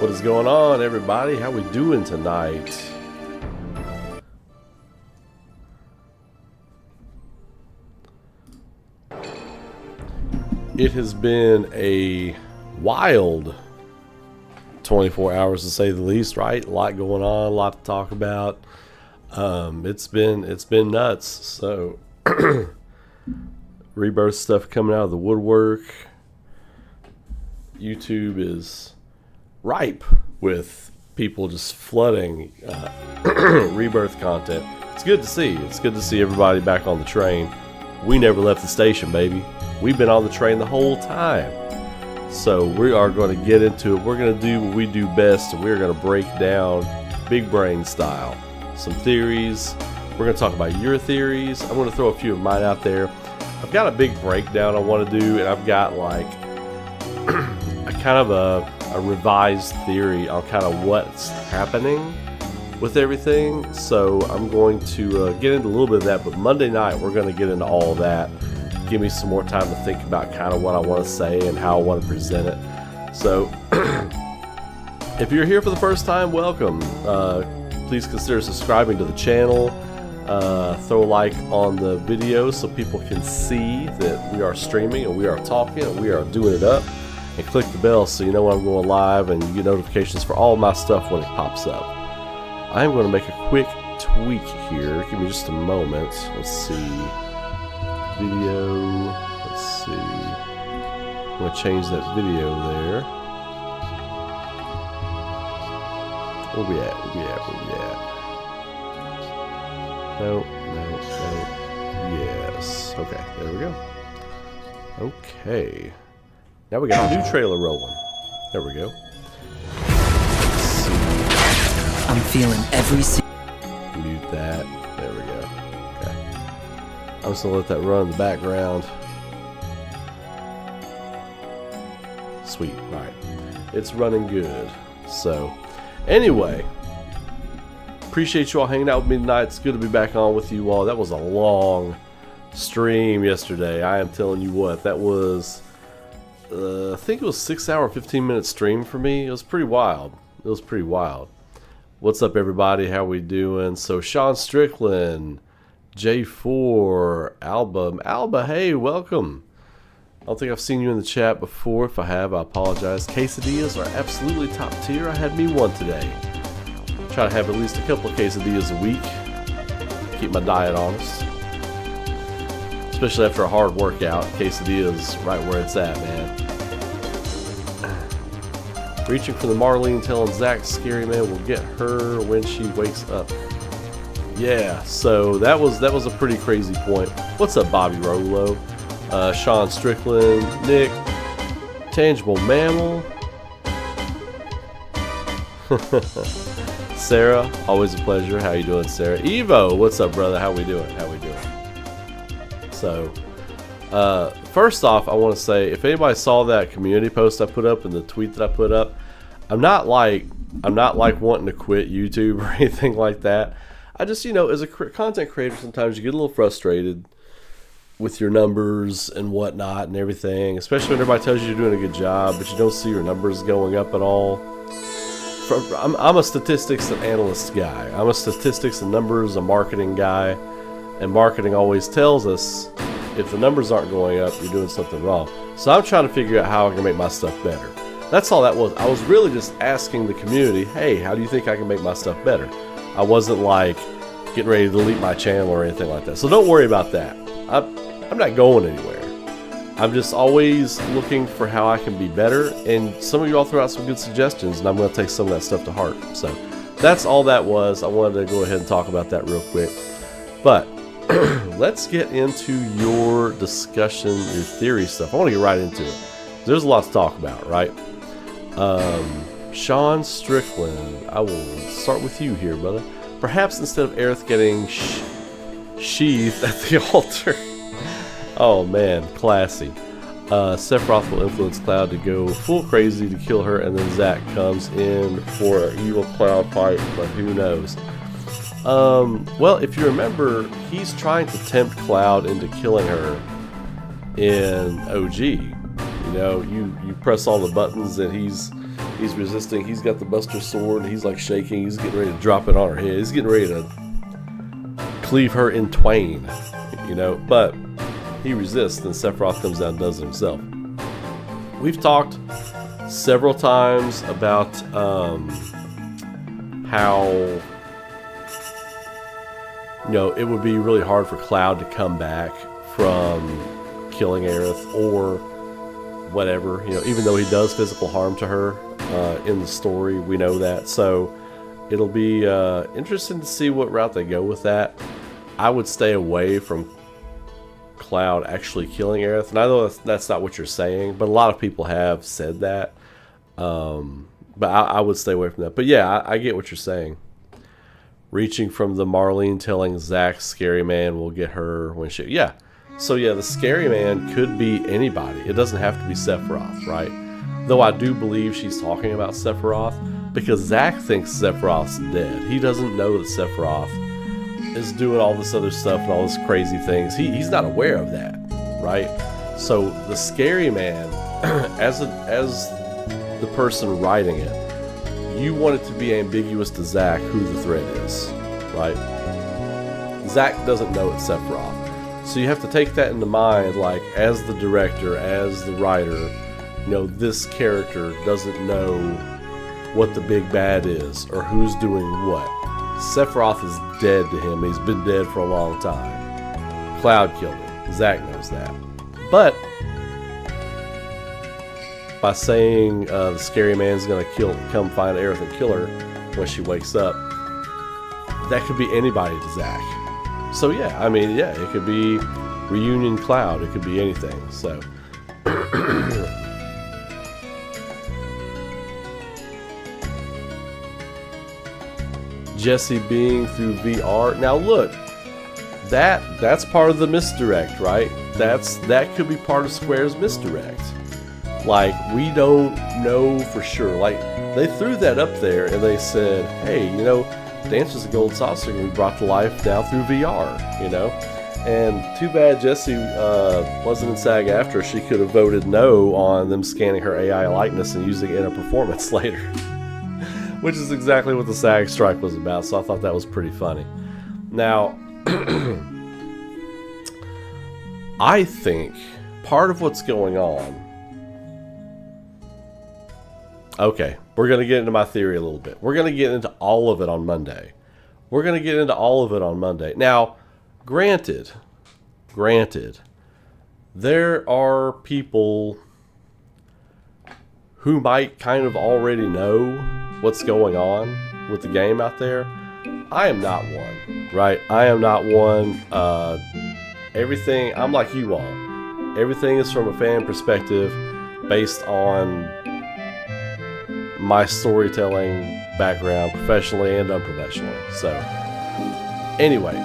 What is going on, everybody? How we doing tonight? It has been a wild 24 hours to say the least, right? A lot going on, a lot to talk about. It's been nuts. So Rebirth stuff coming out of the woodwork. YouTube is ripe with people just flooding Rebirth content. It's good to see. It's good to see everybody back on the train. We never left the station, baby. We've been on the train the whole time. So we are going to get into it. We're going to do what we do best, and we're going to break down big brain style some theories. We're going to talk about your theories. I'm going to throw a few of mine out there. I've got a big breakdown I want to do, and I've got like a kind of a revised theory on kind of what's happening with everything. So I'm going to get into a little bit of that, but Monday night we're going to get into all of that. Give me some more time to think about kind of what I want to say and how I want to present it. So if you're here for the first time, welcome. Please consider subscribing to the channel. Throw a like on the video so people can see that we are streaming and we are talking and we are doing it up. And click the bell so you know when I'm going live and you get notifications for all my stuff when it pops up. I'm going to make a quick tweak here. Give me just a moment. Let's see. Video. Let's see. I'm going to change that video there. Where we at? No. Yes. Okay, there we go. Okay. Now we got a new trailer rolling. There we go. Let's see. I'm feeling every Mute that. There we go. Okay. I'm just gonna let that run in the background. Sweet. Alright. It's running good. So, anyway. Appreciate you all hanging out with me tonight. It's good to be back on with you all. That was a long stream yesterday. I am telling you what. That was... I think it was 6 hour, 15-minute stream for me. It was pretty wild. What's up, everybody? How we doing? So, Sean Strickland, J4, Alba, hey, welcome. I don't think I've seen you in the chat before. If I have, I apologize. Quesadillas are absolutely top tier. I had me one today. Try to have at least a couple of quesadillas a week. Keep my diet honest. Especially after a hard workout, quesadillas right where it's at, man. Reaching for the Marlene, telling Zach scary man will get her when she wakes up. Yeah, so that was a pretty crazy point. What's up, Bobby Rolo? Sean Strickland, Nick, Tangible Mammal, Sarah, always a pleasure. How you doing, Sarah? Evo, what's up, brother? How we doing? So, first off, I want to say, if anybody saw that community post I put up and the tweet that I put up, I'm not like wanting to quit YouTube or anything like that. I just, as a content creator, sometimes you get a little frustrated with your numbers and whatnot and everything, especially when everybody tells you you're doing a good job, but you don't see your numbers going up at all. I'm a statistics and analyst guy. I'm a statistics and numbers, a marketing guy. And marketing always tells us if the numbers aren't going up, you're doing something wrong. So I'm trying to figure out how I can make my stuff better. That's all that was. I was really just asking the community, hey, how do you think I can make my stuff better? I wasn't like getting ready to delete my channel or anything like that. So don't worry about that. I'm not going anywhere. I'm just always looking for how I can be better. And some of you all threw out some good suggestions, and I'm going to take some of that stuff to heart. So that's all that was. I wanted to go ahead and talk about that real quick. But let's get into your discussion, your theory stuff. I want to get right into it. There's a lot to talk about, right? Sean Strickland, I will start with you here, brother. Perhaps instead of Aerith getting sheathed at the altar. Oh man, classy. Sephiroth will influence Cloud to go full crazy to kill her, and then Zack comes in for an evil Cloud fight, but who knows? Well, if you remember, he's trying to tempt Cloud into killing her in OG. You press all the buttons and he's resisting. He's got the Buster Sword and he's like shaking. He's getting ready to drop it on her head. He's getting ready to cleave her in twain, but he resists, and Sephiroth comes down and does it himself. We've talked several times about how it would be really hard for Cloud to come back from killing Aerith or whatever, even though he does physical harm to her in the story, we know that. So it'll be interesting to see what route they go with that. I would stay away from Cloud actually killing Aerith, and I know that's not what you're saying, but a lot of people have said that. But I would stay away from that. But yeah, I get what you're saying. Reaching from the Marlene telling Zack scary man will get her when she... Yeah. So yeah, the scary man could be anybody. It doesn't have to be Sephiroth, right? Though I do believe she's talking about Sephiroth, because Zack thinks Sephiroth's dead. He doesn't know that Sephiroth is doing all this other stuff and all this crazy things. He's not aware of that, right? So the scary man, as the person writing it, you want it to be ambiguous to Zack who the threat is, right? Zack doesn't know it's Sephiroth. So you have to take that into mind, like, as the director, as the writer, this character doesn't know what the big bad is or who's doing what. Sephiroth is dead to him. He's been dead for a long time. Cloud killed him. Zack knows that. But by saying the scary man's gonna come find Aerith and kill her when she wakes up, that could be anybody to Zack. So yeah, it could be Reunion Cloud. It could be anything. So Jesse being through VR. Now look, that's part of the misdirect, right? That could be part of Square's misdirect. Like, we don't know for sure. Like, they threw that up there and they said, hey, Dances of Gold Saucer can be brought to life now through VR, And too bad Jessie wasn't in SAG-AFTRA. She could have voted no on them scanning her AI likeness and using it in a performance later. Which is exactly what the SAG strike was about, so I thought that was pretty funny. Now, I think part of what's going on... Okay, we're going to get into my theory a little bit. We're going to get into all of it on Monday. Now, granted, there are people who might kind of already know what's going on with the game out there. I am not one, right? I am not one. Everything, I'm like you all. Everything is from a fan perspective based on my storytelling background, professionally and unprofessionally. So, anyway,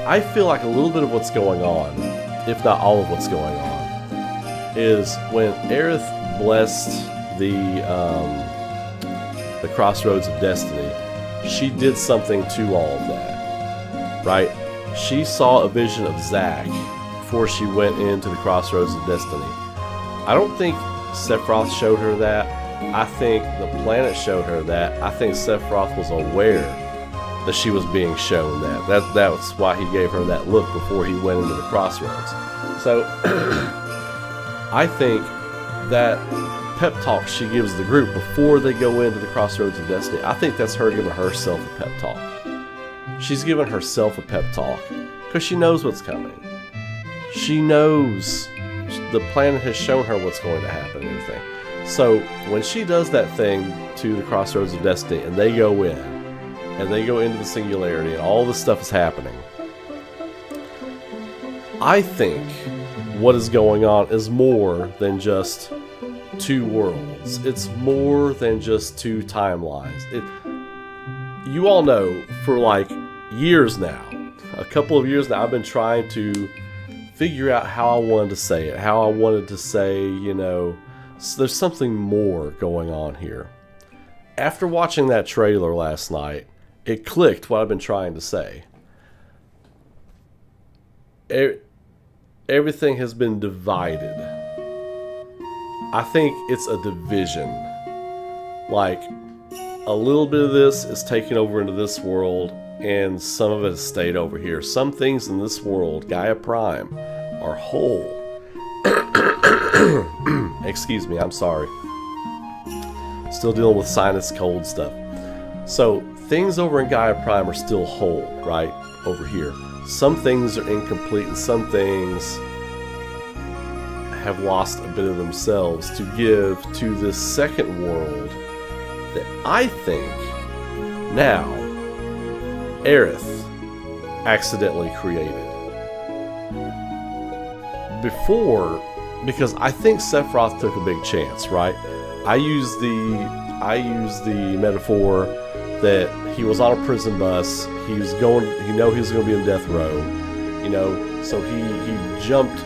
I feel like a little bit of what's going on, if not all of what's going on, is when Aerith blessed the Crossroads of Destiny, she did something to all of that, right? She saw a vision of Zack before she went into the Crossroads of Destiny. I don't think Sephiroth showed her that. I think the planet showed her that. I think Sephiroth was aware that she was being shown that. That was why he gave her that look before he went into the Crossroads. So, I think that pep talk she gives the group before they go into the Crossroads of Destiny, I think that's her giving herself a pep talk. She's giving herself a pep talk because she knows what's coming. She knows the planet has shown her what's going to happen and everything. So when she does that thing to the Crossroads of Destiny and they go in and they go into the singularity and all this stuff is happening, I think what is going on is more than just two worlds. It's more than just two timelines. You all know for like years now, a couple of years now, I've been trying to figure out how I wanted to say it, how I wanted to say, there's something more going on here. After watching that trailer last night, it clicked what I've been trying to say. Everything has been divided. I think it's a division. Like, a little bit of this is taken over into this world, and some of it has stayed over here. Some things in this world, Gaia Prime, are whole. Excuse me, I'm sorry. Still dealing with sinus cold stuff. So, things over in Gaia Prime are still whole, right? Over here. Some things are incomplete, and some things have lost a bit of themselves to give to this second world that I think now Aerith accidentally created. Before, because I think Sephiroth took a big chance, right? I use the metaphor that he was on a prison bus. He was going to be in death row, So he jumped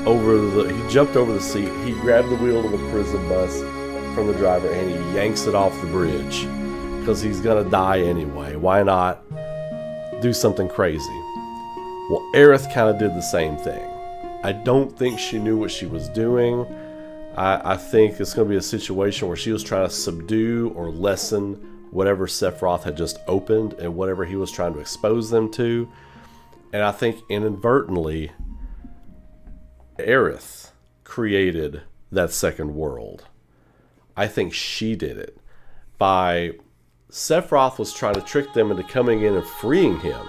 over the seat. He grabbed the wheel of the prison bus from the driver and he yanks it off the bridge because he's gonna die anyway. Why not do something crazy? Well, Aerith kind of did the same thing. I don't think she knew what she was doing. I think it's going to be a situation where she was trying to subdue or lessen whatever Sephiroth had just opened and whatever he was trying to expose them to. And I think inadvertently, Aerith created that second world. I think she did it. Sephiroth was trying to trick them into coming in and freeing him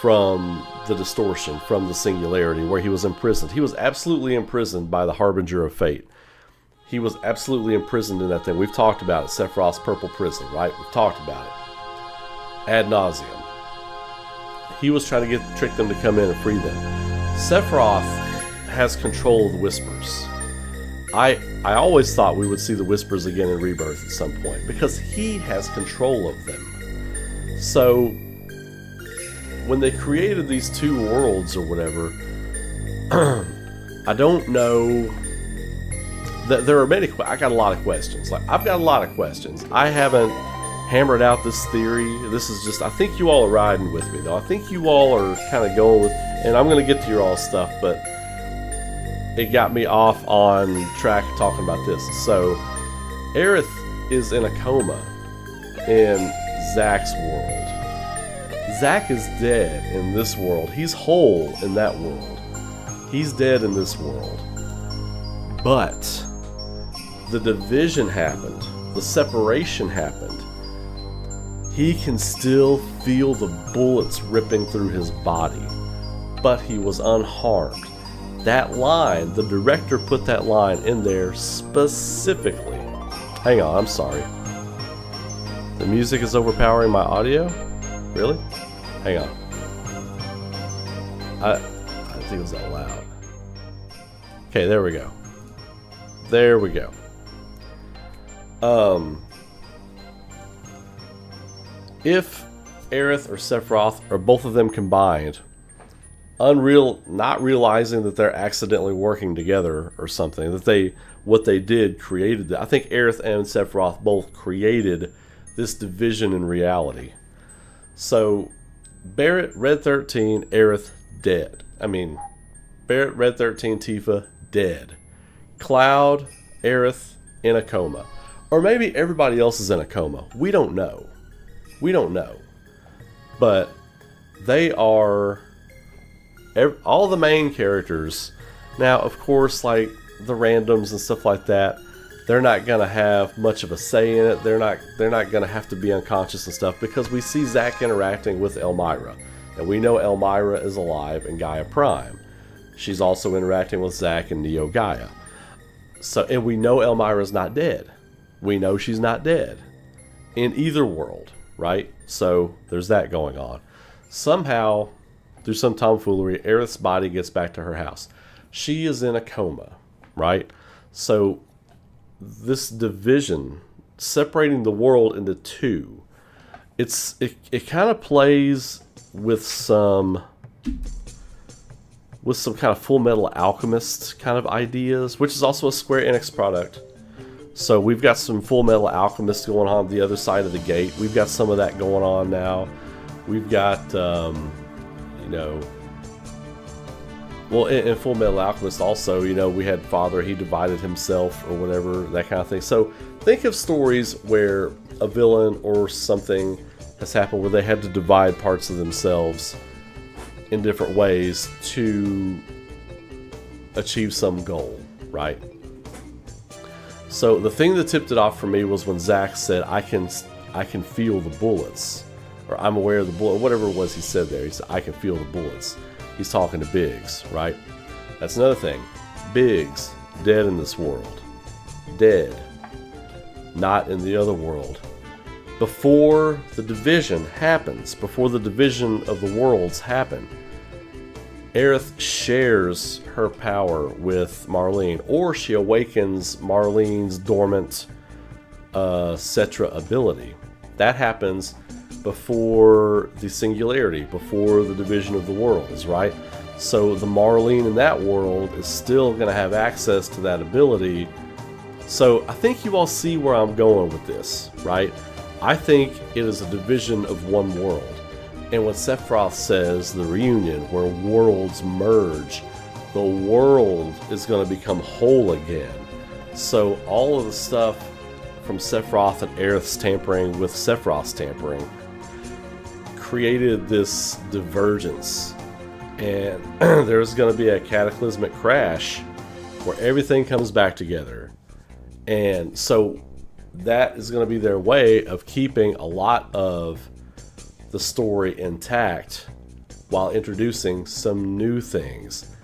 from the distortion, from the singularity, where he was imprisoned. He was absolutely imprisoned by the Harbinger of Fate. He was absolutely imprisoned in that thing. We've talked about it, Sephiroth's purple prison, right? We've talked about it ad nauseum. He was trying to trick them to come in and free them. Sephiroth has control of the Whispers. I always thought we would see the Whispers again in Rebirth at some point, because he has control of them. So when they created these two worlds or whatever, I don't know. There are many. I got a lot of questions. I've got a lot of questions. I haven't hammered out this theory. This is just. I think you all are riding with me, though. I think you all are kind of going with. And I'm going to get to your all stuff, but it got me off on track talking about this. So, Aerith is in a coma in Zack's world. Zack is dead in this world. He's whole in that world. He's dead in this world. But the division happened. The separation happened. He can still feel the bullets ripping through his body, but he was unharmed. That line, the director put that line in there specifically. Hang on, I'm sorry. The music is overpowering my audio? Really? Hang on. I think it was that loud. Okay, there we go. There we go. If Aerith or Sephiroth or both of them combined, not realizing that they're accidentally working together or something, that what they did created that. I think Aerith and Sephiroth both created this division in reality. So Barrett, Red 13, Aerith, dead. Barrett, Red 13, Tifa, dead. Cloud, Aerith, in a coma. Or maybe everybody else is in a coma. We don't know. But they are all the main characters. Now, of course, like the randoms and stuff like that, they're not going to have much of a say in it. They're not going to have to be unconscious and stuff, because we see Zack interacting with Elmira. And we know Elmira is alive in Gaia Prime. She's also interacting with Zack and Neo Gaia. And we know Elmira's not dead. We know she's not dead in either world, right? So there's that going on. Somehow, through some tomfoolery, Aerith's body gets back to her house. She is in a coma, right? So this division, separating the world into two, it kind of plays with some kind of Full Metal Alchemist kind of ideas, which is also a Square Enix product. So we've got some Full Metal Alchemist going on the other side of the gate. We've got some of that going on now. We've got, in Full Metal Alchemist also, we had Father, he divided himself or whatever, that kind of thing. So think of stories where a villain or something has happened where they had to divide parts of themselves in different ways to achieve some goal, right? So the thing that tipped it off for me was when Zack said, I can feel the bullets, or I'm aware of the bullet, whatever it was he said there. He said, I can feel the bullets. He's talking to Biggs, right? That's another thing. Biggs, dead in this world. Dead. Not in the other world. Before the division happens, before the division of the worlds happen, Aerith shares her power with Marlene, or she awakens Marlene's dormant Cetra ability. That happens before the singularity, before the division of the worlds, right? So the Marlene in that world is still going to have access to that ability. So I think you all see where I'm going with this, right? I think it is a division of one world. And when Sephiroth says the reunion, where worlds merge, the world is going to become whole again. So all of the stuff from Sephiroth and Aerith's tampering with Sephiroth's tampering created this divergence, and there's going to be a cataclysmic crash where everything comes back together. And so that is going to be their way of keeping a lot of the story intact while introducing some new things.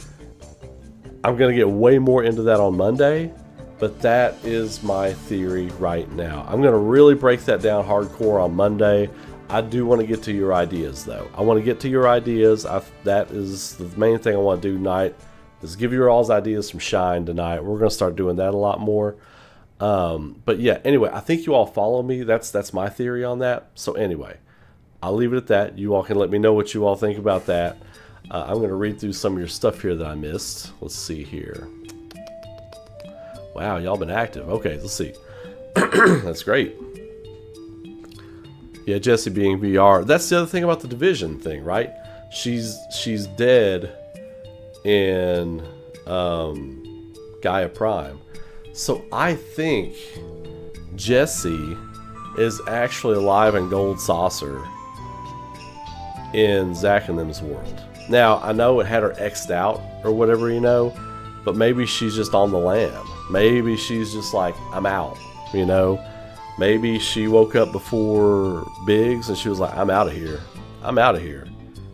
I'm going to get way more into that on Monday, but that is my theory right now. I'm going to really break that down hardcore on Monday. I do want to get to your ideas, though. I want to get to your ideas. That is the main thing I want to do tonight, is give you all's ideas from Shine tonight. We're going to start doing that a lot more. But yeah, anyway, I think you all follow me. That's my theory on that. So anyway, I'll leave it at that. You all can let me know what you all think about that. I'm going to read through some of your stuff here that I missed. Let's see here. Wow, y'all been active. Okay, let's see. That's great. Yeah, Jessie being VR. That's the other thing about the Division thing, right? She's dead in Gaia Prime. So I think Jessie is actually alive in Gold Saucer in Zack and them's world. Now, I know it had her X'd out or whatever, you know, but maybe she's just on the lam. Maybe she's just like, I'm out, you know. Maybe she woke up before Biggs and she was like, I'm out of here. I'm out of here.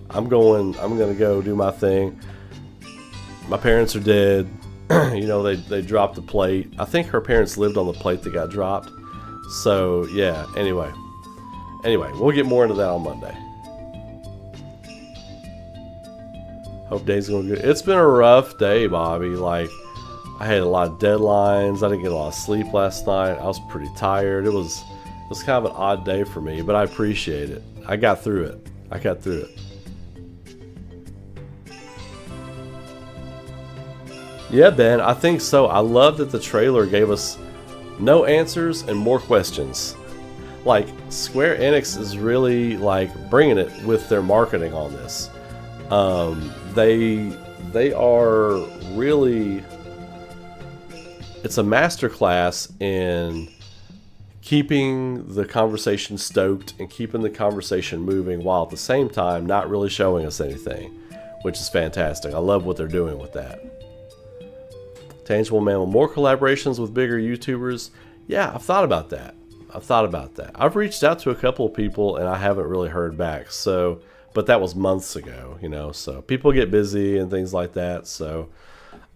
I'm going to go do my thing. My parents are dead. You know, they dropped the plate. I think her parents lived on the plate that got dropped. So, yeah, anyway, we'll get more into that on Monday. Hope day's going good. It's been a rough day, Bobby. Like, I had a lot of deadlines. I didn't get a lot of sleep last night. I was pretty tired. It was kind of an odd day for me, but I appreciate it. I got through it. Yeah, Ben, I think so. I love that the trailer gave us no answers and more questions. Like, Square Enix is really, like, bringing it with their marketing on this. They are really... It's a masterclass in keeping the conversation stoked and keeping the conversation moving while at the same time not really showing us anything, which is fantastic. I love what they're doing with that. Tangible Mammal, more collaborations with bigger YouTubers. Yeah, I've thought about that. I've reached out to a couple of people and I haven't really heard back. So, but that was months ago, you know. So people get busy and things like that. So,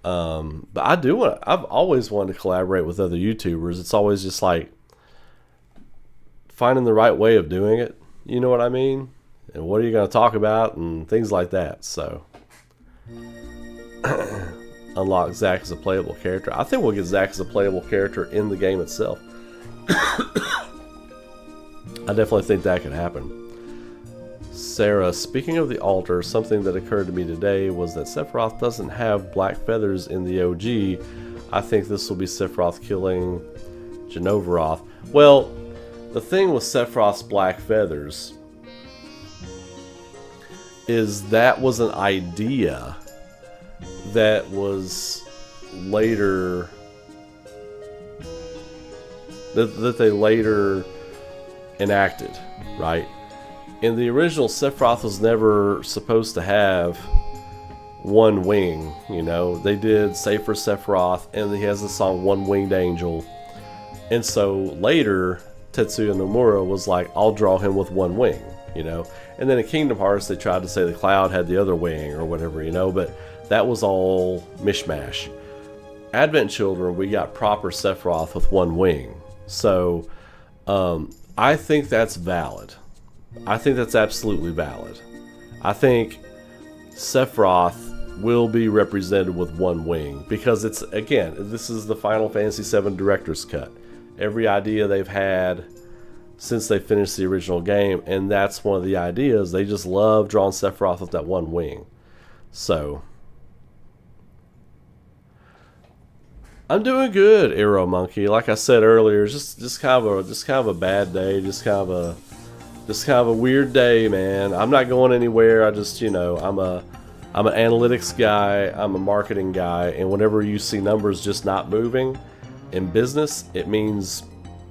but I've always wanted to collaborate with other YouTubers. It's always just like finding the right way of doing it. You know what I mean? And what are you going to talk about and things like that. So. Unlock Zack as a playable character. I think we'll get Zack as a playable character in the game itself. I definitely think that could happen. Sarah, speaking of the altar, something that occurred to me today was that Sephiroth doesn't have black feathers in the OG. I think this will be Sephiroth killing Genovaroth. Well, the thing with Sephiroth's black feathers is that was an idea that was later that they later enacted, right? In the original, Sephiroth was never supposed to have one wing, you know. They did Save for Sephiroth, and he has the song One Winged Angel. And so later, Tetsuya Nomura was like, I'll draw him with one wing, you know. And then in Kingdom Hearts, they tried to say the Cloud had the other wing or whatever, you know, but that was all mishmash. Advent Children, we got proper Sephiroth with one wing. So, I think that's valid. I think that's absolutely valid. I think Sephiroth will be represented with one wing because it's, again, this is the Final Fantasy VII Director's Cut. Every idea they've had since they finished the original game, and that's one of the ideas. They just love drawing Sephiroth with that one wing. So, I'm doing good, Arrow Monkey. Like I said earlier, just kind of a bad day, just kind of a weird day, man. I'm not going anywhere. I just, you know, I'm an analytics guy, I'm a marketing guy, and whenever you see numbers just not moving in business, it means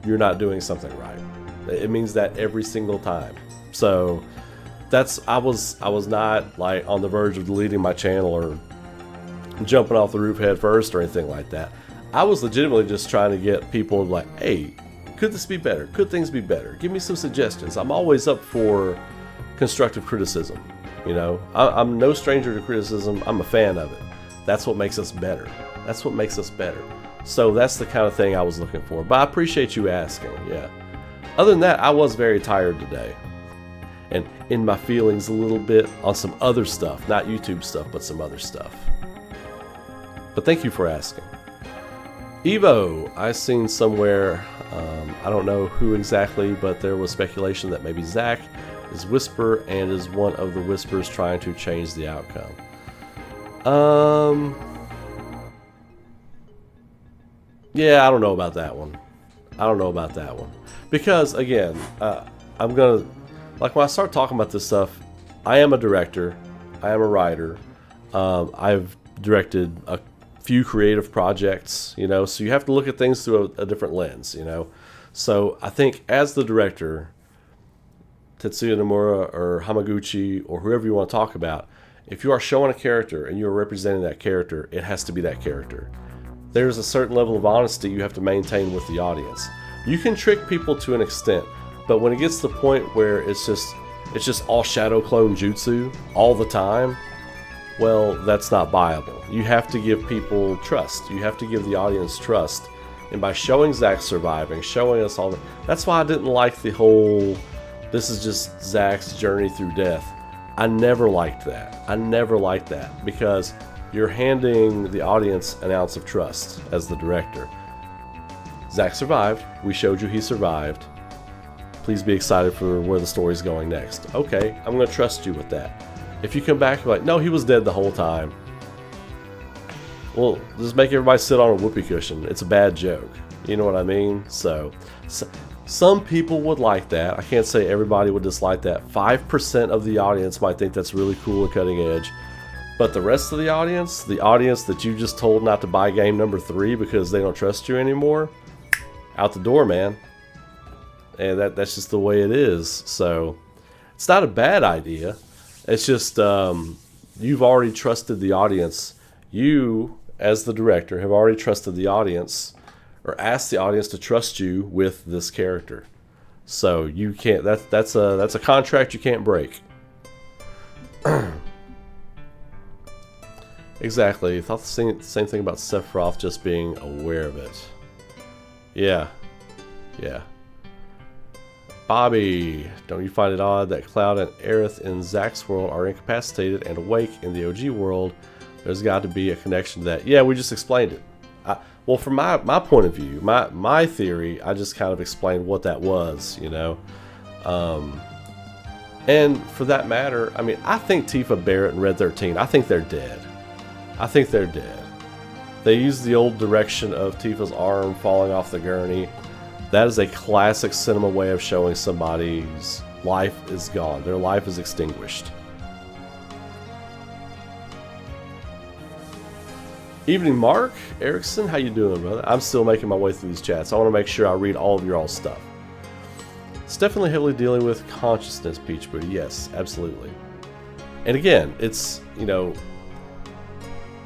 you're not doing something right. It means that every single time. So, I was not like on the verge of deleting my channel or jumping off the roof head first or anything like that. I was legitimately just trying to get people like, hey, could this be better? Could things be better? Give me some suggestions. I'm always up for constructive criticism. You know, I'm no stranger to criticism. I'm a fan of it. That's what makes us better. That's what makes us better. So that's the kind of thing I was looking for. But I appreciate you asking. Yeah. Other than that, I was very tired today. And in my feelings a little bit on some other stuff. Not YouTube stuff, but some other stuff. But thank you for asking. Evo, I seen somewhere, I don't know who exactly, but there was speculation that maybe Zach is Whisper and is one of the Whispers trying to change the outcome. Yeah, I don't know about that one. Because, again, I'm going to, like when I start talking about this stuff, I am a director. I am a writer. I've directed a few creative projects, you know, so you have to look at things through a different lens, you know. So I think as the director, Tetsuya Nomura or Hamaguchi or whoever you want to talk about, if you are showing a character and you are representing that character, it has to be that character. There's a certain level of honesty you have to maintain with the audience. You can trick people to an extent, but when it gets to the point where it's just all shadow clone jutsu all the time, well, that's not viable. You have to give people trust. You have to give the audience trust. And by showing Zack surviving, showing us all that's why I didn't like the whole, this is just Zack's journey through death. I never liked that. Because you're handing the audience an ounce of trust as the director. Zack survived. We showed you he survived. Please be excited for where the story's going next. Okay, I'm going to trust you with that. If you come back and like, no, he was dead the whole time. Well, just make everybody sit on a whoopee cushion. It's a bad joke. You know what I mean? So some people would like that. I can't say everybody would dislike that. 5% of the audience might think that's really cool and cutting edge. But the rest of the audience that you just told not to buy game number 3 because they don't trust you anymore, out the door, man. And that's just the way it is. So it's not a bad idea. It's just you've already trusted the audience. You, as the director, have already trusted the audience or asked the audience to trust you with this character. So you can't. That's a contract you can't break. Exactly. I thought the same thing about Sephiroth just being aware of it. Yeah. Bobby, don't you find it odd that Cloud and Aerith in Zack's world are incapacitated and awake in the OG world? There's got to be a connection to that. Yeah, we just explained it. Well, from my point of view, my theory, I just kind of explained what that was, you know. And for that matter, I mean, I think Tifa, Barrett, and Red 13, I think they're dead. They used the old direction of Tifa's arm falling off the gurney. That is a classic cinema way of showing somebody's life is gone. Their life is extinguished. Evening, Mark Erickson. How you doing, brother? I'm still making my way through these chats. I want to make sure I read all of your all stuff. It's definitely heavily dealing with consciousness, Peach Booty. Yes, absolutely. And again, it's, you know,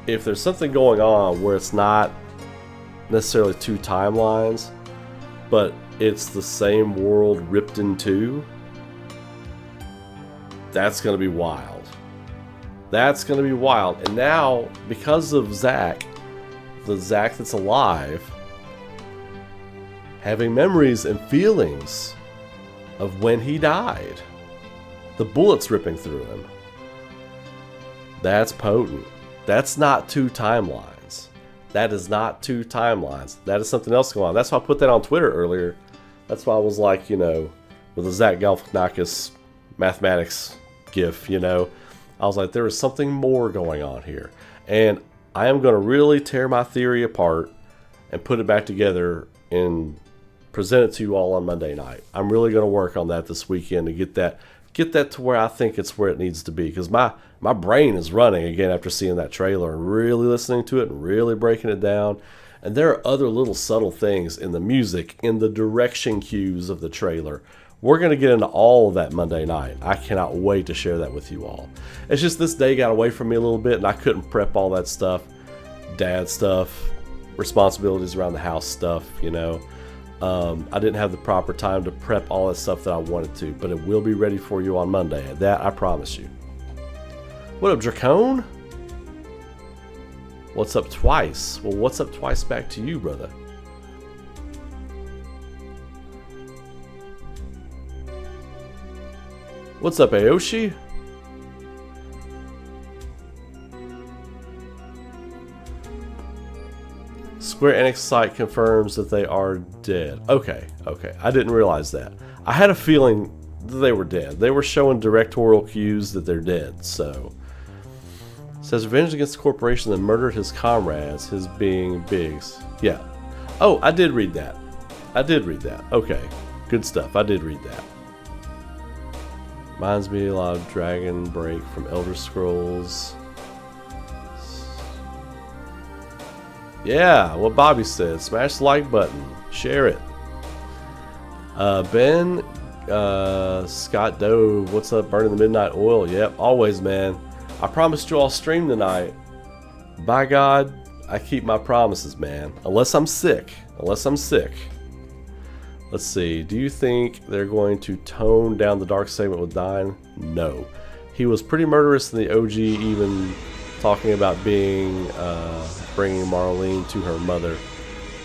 if there's something going on where it's not necessarily 2 timelines, but it's the same world ripped in 2, that's going to be wild. And now, because of Zack, the Zack that's alive, having memories and feelings of when he died, the bullets ripping through him, that's potent. That's not 2 timelines. That is not 2 timelines. That is something else going on. That's why I put that on Twitter earlier. That's why I was like, you know, with the Zach Galifianakis mathematics gif, you know, I was like, there is something more going on here. And I am going to really tear my theory apart and put it back together and present it to you all on Monday night. I'm really going to work on that this weekend to get that to where I think it's where it needs to be. Because my brain is running again after seeing that trailer and really listening to it and really breaking it down. And there are other little subtle things in the music, in the direction cues of the trailer, We're going to get into all of that Monday night. I cannot wait to share that with you all. It's just this day got away from me a little bit, and I couldn't prep all that stuff. Dad stuff, responsibilities around the house stuff, you know. I didn't have the proper time to prep all that stuff that I wanted to, but it will be ready for you on Monday. That I promise you. What up, Dracone? What's up twice? Well, what's up twice back to you, brother? What's up, Aoshi? Square Enix site confirms that they are dead. Okay. I didn't realize that. I had a feeling that they were dead. They were showing directorial cues that they're dead, so. It says revenge against the corporation that murdered his comrades, his being Biggs. Yeah. Oh, I did read that. Okay. Good stuff. I did read that. Reminds me a lot of Dragon Break from Elder Scrolls. Yeah, what Bobby said. Smash the like button. Share it. Ben, Scott Dove, what's up? Burning the Midnight Oil. Yep, always, man. I promised you all stream tonight. By God, I keep my promises, man. Unless I'm sick. Let's see. Do you think they're going to tone down the dark segment with Dyne? No. He was pretty murderous in the OG, even talking about bringing Marlene to her mother.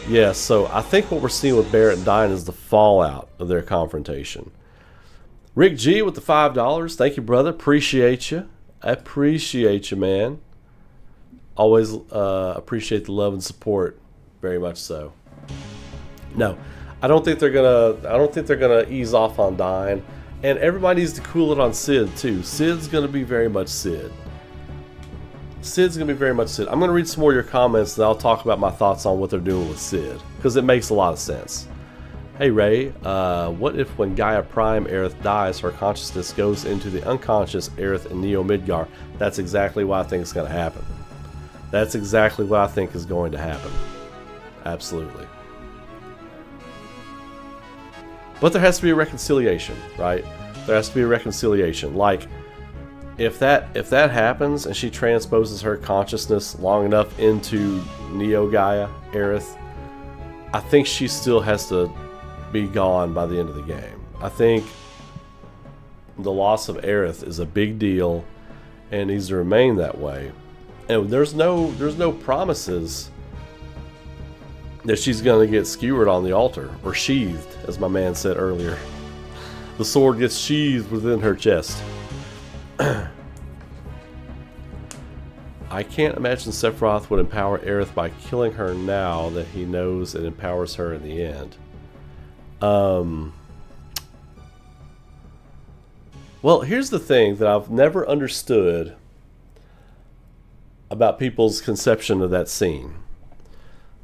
Yeah, so I think what we're seeing with Barrett and Dyne is the fallout of their confrontation. Rick G with the $5. Thank you, brother. Appreciate you. Man. Always appreciate the love and support. Very much so. No, I don't think they're gonna ease off on Dyne. And everybody needs to cool it on Sid too. Sid's gonna be very much Sid. I'm going to read some more of your comments, and I'll talk about my thoughts on what they're doing with Sid, because it makes a lot of sense. Hey Ray, what if when Gaia Prime Aerith dies, her consciousness goes into the unconscious Aerith and Neo Midgar? That's exactly what I think is going to happen. That's exactly what I think is going to happen. Absolutely. But there has to be a reconciliation, right? There has to be a reconciliation. Like, if that happens and she transposes her consciousness long enough into Neo Gaia Aerith, I think she still has to be gone by the end of the game. I think the loss of Aerith is a big deal and needs to remain that way. And there's no promises that she's going to get skewered on the altar, or sheathed, as my man said earlier. The sword gets sheathed within her chest. I can't imagine Sephiroth would empower Aerith by killing her now that he knows it empowers her in the end. Well, here's the thing that I've never understood about people's conception of that scene.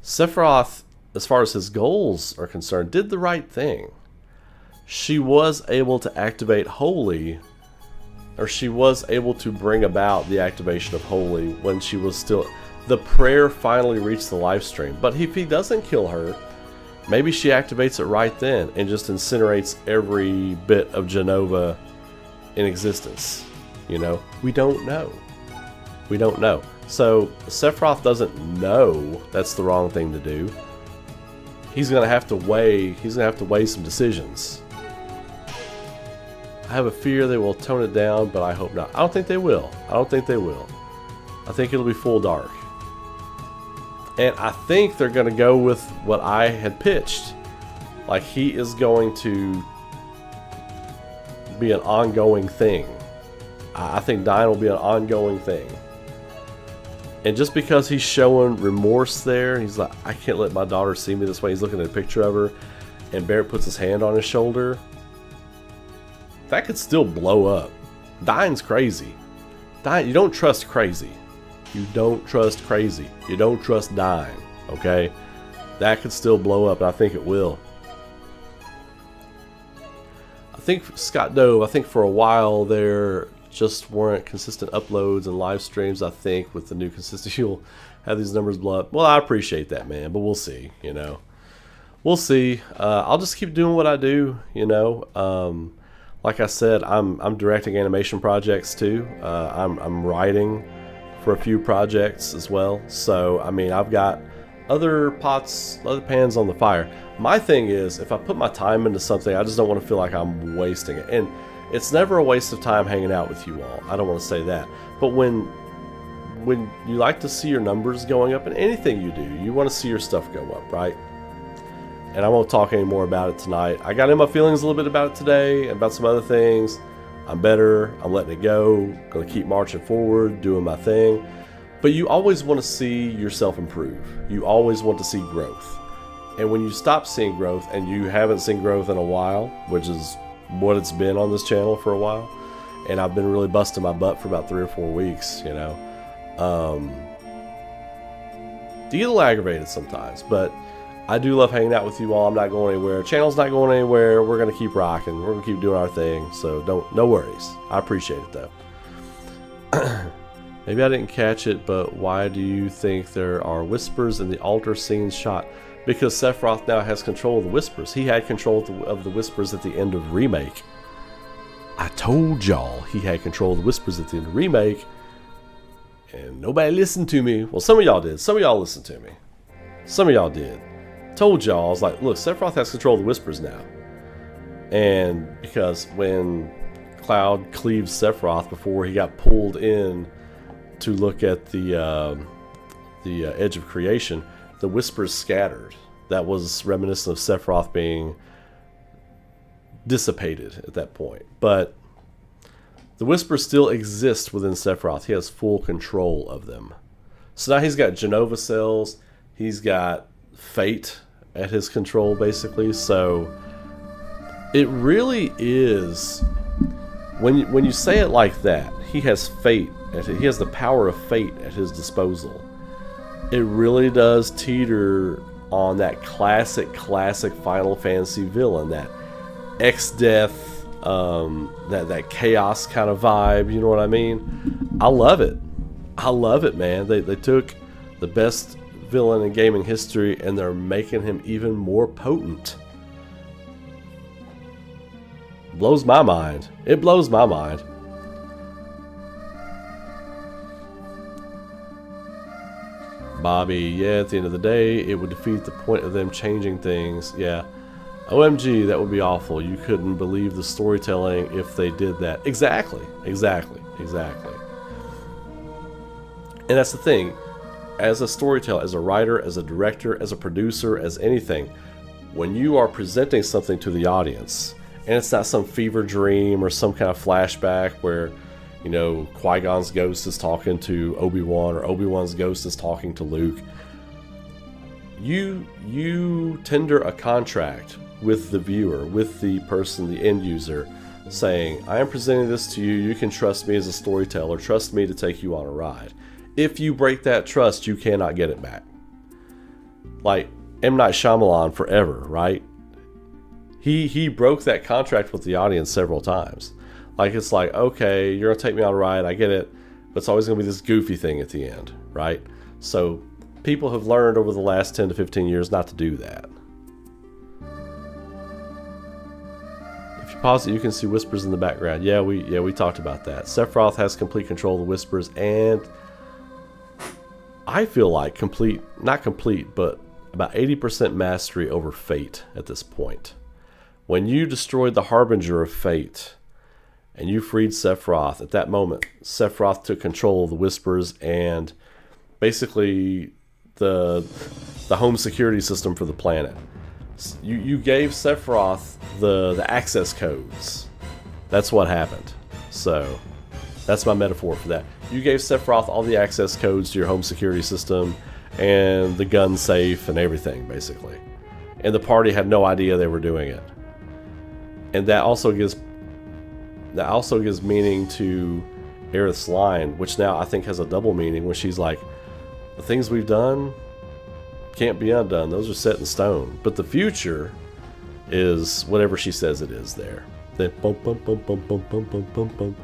Sephiroth, as far as his goals are concerned, did the right thing. She was able to activate Holy, or she was able to bring about the activation of Holy when she was still... The prayer finally reached the live stream. But if he doesn't kill her, maybe she activates it right then and just incinerates every bit of Genova in existence. You know? We don't know. So Sephiroth doesn't know that's the wrong thing to do. He's gonna have to weigh some decisions. I have a fear they will tone it down, but I hope not. I don't think they will. I think it'll be full dark. And I think they're going to go with what I had pitched. Like, he is going to be an ongoing thing. I think Dyne will be an ongoing thing. And just because he's showing remorse there, he's like, I can't let my daughter see me this way. He's looking at a picture of her, and Barrett puts his hand on his shoulder. That could still blow up. Dyne's crazy. Dyne, you don't trust crazy. You don't trust Dyne, okay? That could still blow up, and I think it will. I think Scott Dove, for a while there just weren't consistent uploads and live streams. I think with the new consistency, you'll have these numbers blow up. Well, I appreciate that, man, but we'll see, you know. we'll see. I'll just keep doing what I do. Like I said, I'm directing animation projects too. I'm writing for a few projects as well. So I mean, I've got other pans on the fire. My thing is, if I put my time into something, I just don't want to feel like I'm wasting it. And it's never a waste of time hanging out with you all. I don't want to say that. But when you like to see your numbers going up in anything you do, you want to see your stuff go up, right? And I won't talk any more about it tonight. I got in my feelings a little bit about it today and about some other things. I'm better. I'm letting it go. Going to keep marching forward, doing my thing. But you always want to see yourself improve. You always want to see growth. And when you stop seeing growth, and you haven't seen growth in a while, which is what it's been on this channel for a while, and I've been really busting my butt for about 3 or 4 weeks, you get a little aggravated sometimes. But I do love hanging out with you all. I'm not going anywhere. Channel's not going anywhere. We're going to keep rocking. We're going to keep doing our thing. So no worries. I appreciate it though. Maybe I didn't catch it, but why do you think there are whispers in the altar scenes shot? Because Sephiroth now has control of the whispers. He had control of the whispers at the end of Remake. I told y'all he had control of the whispers at the end of Remake, and nobody listened to me. Well, some of y'all did. Some of y'all listened to me. Some of y'all did. Told y'all, I was like, look, Sephiroth has control of the whispers now. And because when Cloud cleaves Sephiroth before he got pulled in to look at the edge of creation, the whispers scattered. That was reminiscent of Sephiroth being dissipated at that point. But the whispers still exist within Sephiroth. He has full control of them. So now he's got Genova cells. He's got Fate at his control, basically. So it really is, when you say it like that, he has Fate. He has the power of Fate at his disposal. It really does teeter on that classic Final Fantasy villain, that X-Death, that chaos kind of vibe, you know what I mean? I love it. I love it, man. They took the best villain in gaming history and they're making him even more potent. Blows my mind. It blows my mind. Bobby, yeah, at the end of the day, it would defeat the point of them changing things. Yeah. OMG, that would be awful. You couldn't believe the storytelling if they did that. Exactly. And that's the thing. As a storyteller, as a writer, as a director, as a producer, as anything, when you are presenting something to the audience, and it's not some fever dream or some kind of flashback where, Qui-Gon's ghost is talking to Obi-Wan, or Obi-Wan's ghost is talking to Luke. You tender a contract with the viewer, with the person, the end user, saying, I am presenting this to you. You can trust me as a storyteller. Trust me to take you on a ride. If you break that trust, you cannot get it back. Like M. Night Shyamalan forever, right? He broke that contract with the audience several times. Like, it's like, okay, you're going to take me on a ride, I get it, but it's always going to be this goofy thing at the end, right? So people have learned over the last 10 to 15 years not to do that. If you pause it, you can see whispers in the background. Yeah, we talked about that. Sephiroth has complete control of the whispers, and I feel like not complete, but about 80% mastery over Fate at this point. When you destroyed the Harbinger of Fate, and you freed Sephiroth, at that moment, Sephiroth took control of the whispers and basically the home security system for the planet. You gave Sephiroth the access codes. That's what happened. So that's my metaphor for that. You gave Sephiroth all the access codes to your home security system and the gun safe and everything, basically. And the party had no idea they were doing it. And that also gives meaning to Aerith's line, which now I think has a double meaning, when she's like, the things we've done can't be undone. Those are set in stone. But the future is whatever she says it is there. Then bum bum bum bum bum bum bum bum bum.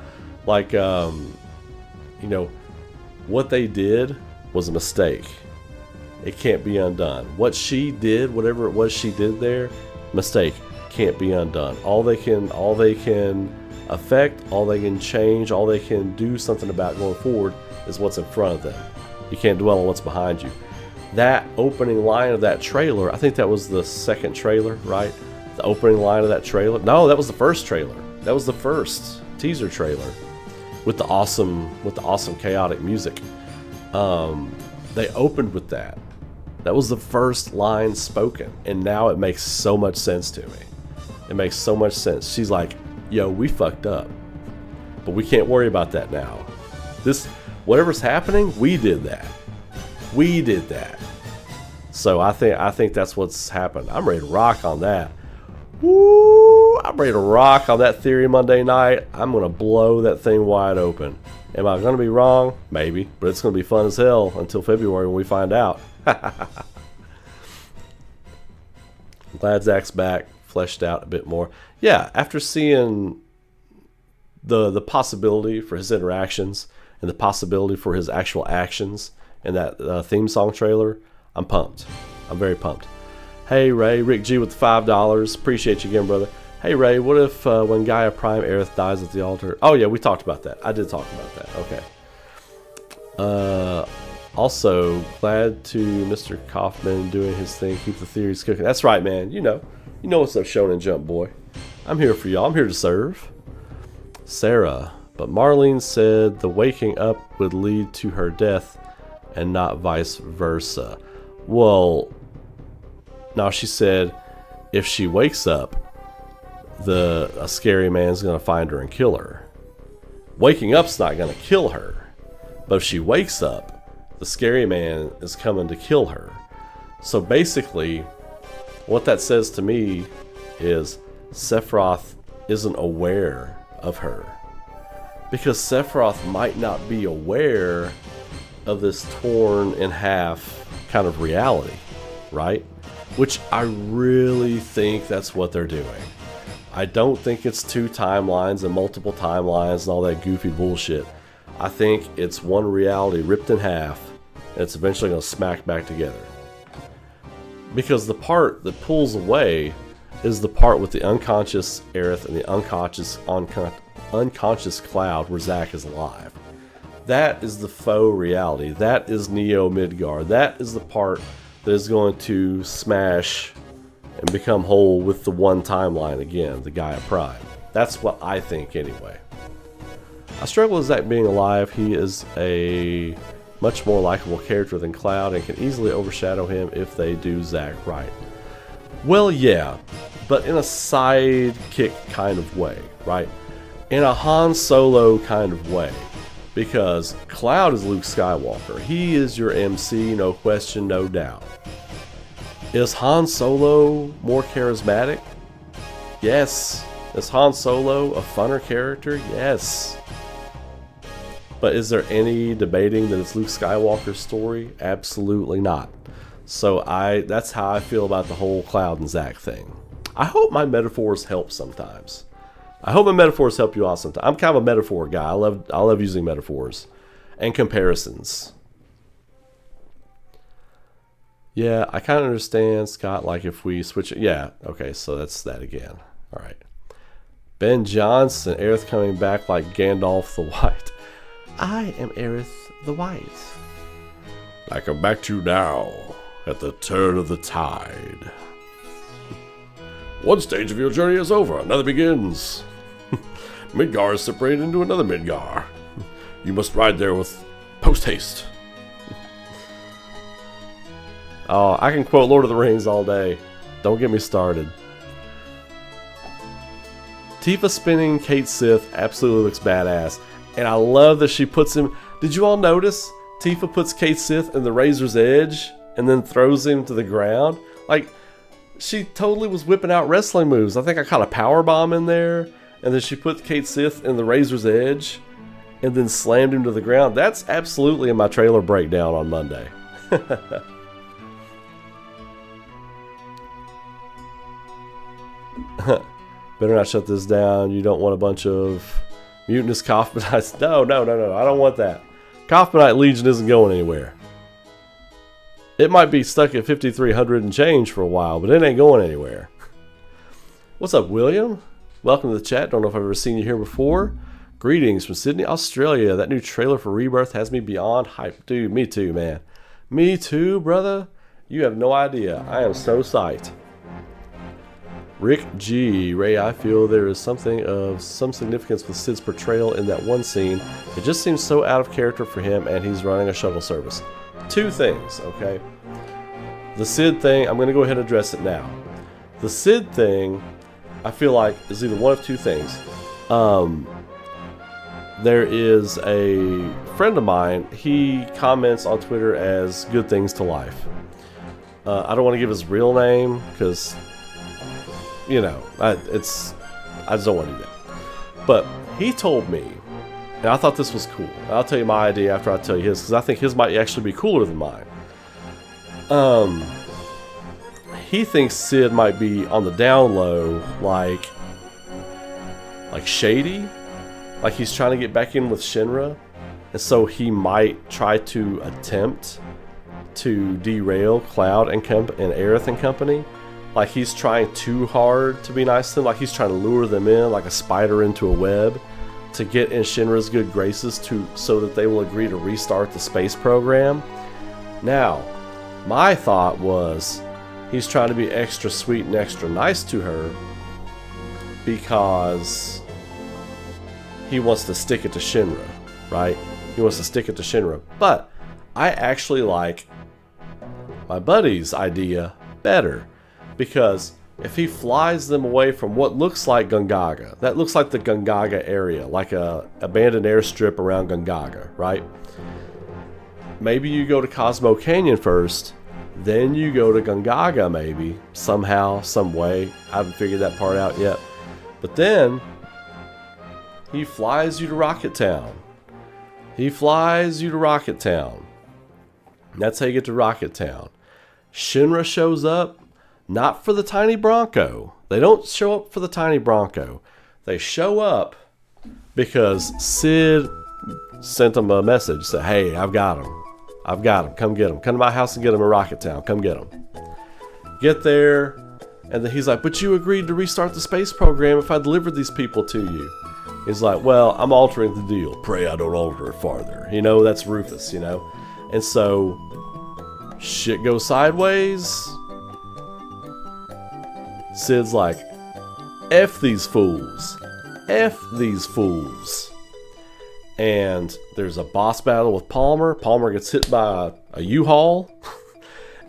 Like, what they did was a mistake. It can't be undone. What she did, whatever it was she did there, mistake, can't be undone. All they can affect, all they can change, all they can do something about going forward is what's in front of them. You can't dwell on what's behind you. That opening line of that trailer, I think that was the second trailer, right? The opening line of that trailer. No, that was the first trailer. That was the first teaser trailer with the awesome chaotic music. They opened with that. That was the first line spoken, and now it makes so much sense to me. It makes so much sense. She's like, yo, we fucked up, but we can't worry about that now. Whatever's happening, we did that. We did that. So I think that's what's happened. I'm ready to rock on that. Woo! I'm ready to rock on that theory Monday night. I'm going to blow that thing wide open. Am I going to be wrong? Maybe. But it's going to be fun as hell until February when we find out. Glad Zach's back, fleshed out a bit more. Yeah, after seeing the possibility for his interactions and the possibility for his actual actions in that theme song trailer, I'm pumped. I'm very pumped. Hey Ray, Rick G with the $5. Appreciate you again, brother. Hey Ray, what if when Gaia Prime Aerith dies at the altar? Oh yeah, we talked about that. I did talk about that. Okay. Also, glad to Mr. Kaufman doing his thing. Keep the theories cooking. That's right, man. You know what's up, Shonen Jump boy. I'm here for y'all. I'm here to serve. Sarah, but Marlene said the waking up would lead to her death and not vice versa. Well, no, she said if she wakes up, a scary man's going to find her and kill her. Waking up's not going to kill her, but if she wakes up, the scary man is coming to kill her. So basically, what that says to me is Sephiroth isn't aware of her. Because Sephiroth might not be aware of this torn in half kind of reality, right? Which I really think that's what they're doing. I don't think it's two timelines and multiple timelines and all that goofy bullshit. I think it's one reality ripped in half, and it's eventually going to smack back together. Because the part that pulls away is the part with the unconscious Aerith and the unconscious Cloud where Zack is alive. That is the faux reality. That is Neo Midgar. That is the part that is going to smash and become whole with the one timeline again, the Gaia Prime. That's what I think anyway. I struggle with Zack being alive. He is a much more likable character than Cloud and can easily overshadow him if they do Zack right. Well, yeah, but in a sidekick kind of way, right? In a Han Solo kind of way. Because Cloud is Luke Skywalker. He is your MC, no question, no doubt. Is Han Solo more charismatic? Yes. Is Han Solo a funner character? Yes. But is there any debating that it's Luke Skywalker's story? Absolutely not. So that's how I feel about the whole Cloud and Zack thing. I hope my metaphors help sometimes. I hope my metaphors help you out sometimes. I'm kind of a metaphor guy. I love using metaphors and comparisons. Yeah, I kind of understand, Scott, like if we switch it. Yeah, okay, so that's that again. All right. Ben Johnson, Aerith coming back like Gandalf the White. I am Aerith the White. I come back to you now at the turn of the tide. One stage of your journey is over, another begins. Midgar is separated into another Midgar. You must ride there with post-haste. Oh, I can quote Lord of the Rings all day. Don't get me started. Tifa spinning Kate Sith absolutely looks badass. And I love that she puts him... Did you all notice? Tifa puts Kate Sith in the Razor's Edge and then throws him to the ground. Like, she totally was whipping out wrestling moves. I think I caught a powerbomb in there. And then she put Kate Sith in the Razor's Edge and then slammed him to the ground. That's absolutely in my trailer breakdown on Monday. Better not shut this down. You don't want a bunch of mutinous Kaufmanites. No. I don't want that. Kaufmanite Legion isn't going anywhere. It might be stuck at 5,300 and change for a while, but it ain't going anywhere. What's up, William? Welcome to the chat. Don't know if I've ever seen you here before. Greetings from Sydney, Australia. That new trailer for Rebirth has me beyond hyped. Dude, me too, man. Me too, brother. You have no idea. I am so psyched. Rick G. Ray, I feel there is something of some significance with Sid's portrayal in that one scene. It just seems so out of character for him, and he's running a shuttle service. Two things, okay? The Sid thing, I'm going to go ahead and address it now. The Sid thing, I feel like, is either one of two things. There is a friend of mine, he comments on Twitter as good things to life. I don't want to give his real name, because, you know, I just don't want to do that. But he told me, and I thought this was cool. And I'll tell you my idea after I tell you his, because I think his might actually be cooler than mine. He thinks Sid might be on the down low, like shady, like he's trying to get back in with Shinra, and so he might try to attempt to derail Cloud and Aerith and company. Like he's trying too hard to be nice to them, like he's trying to lure them in like a spider into a web to get in Shinra's good graces so that they will agree to restart the space program. Now, my thought was he's trying to be extra sweet and extra nice to her because he wants to stick it to Shinra, right? He wants to stick it to Shinra. But I actually like my buddy's idea better, because if he flies them away from what looks like Gungaga, that looks like the Gungaga area, like a abandoned airstrip around Gungaga, right? Maybe you go to Cosmo Canyon first, then you go to Gungaga maybe, somehow, some way. I haven't figured that part out yet. But then, he flies you to Rocket Town. He flies you to Rocket Town. That's how you get to Rocket Town. Shinra shows up, not for the tiny Bronco. They don't show up for the tiny Bronco. They show up because Sid sent them a message, said, hey, I've got him. I've got him. Come get him. Come to my house and get him in Rocket Town. Come get him. Get there, and then he's like, but you agreed to restart the space program if I delivered these people to you. He's like, well, I'm altering the deal. Pray I don't alter it farther. You know, that's Rufus, you know. And so, shit goes sideways. Sid's like, F these fools. F these fools. And there's a boss battle with Palmer. Palmer gets hit by a U-Haul.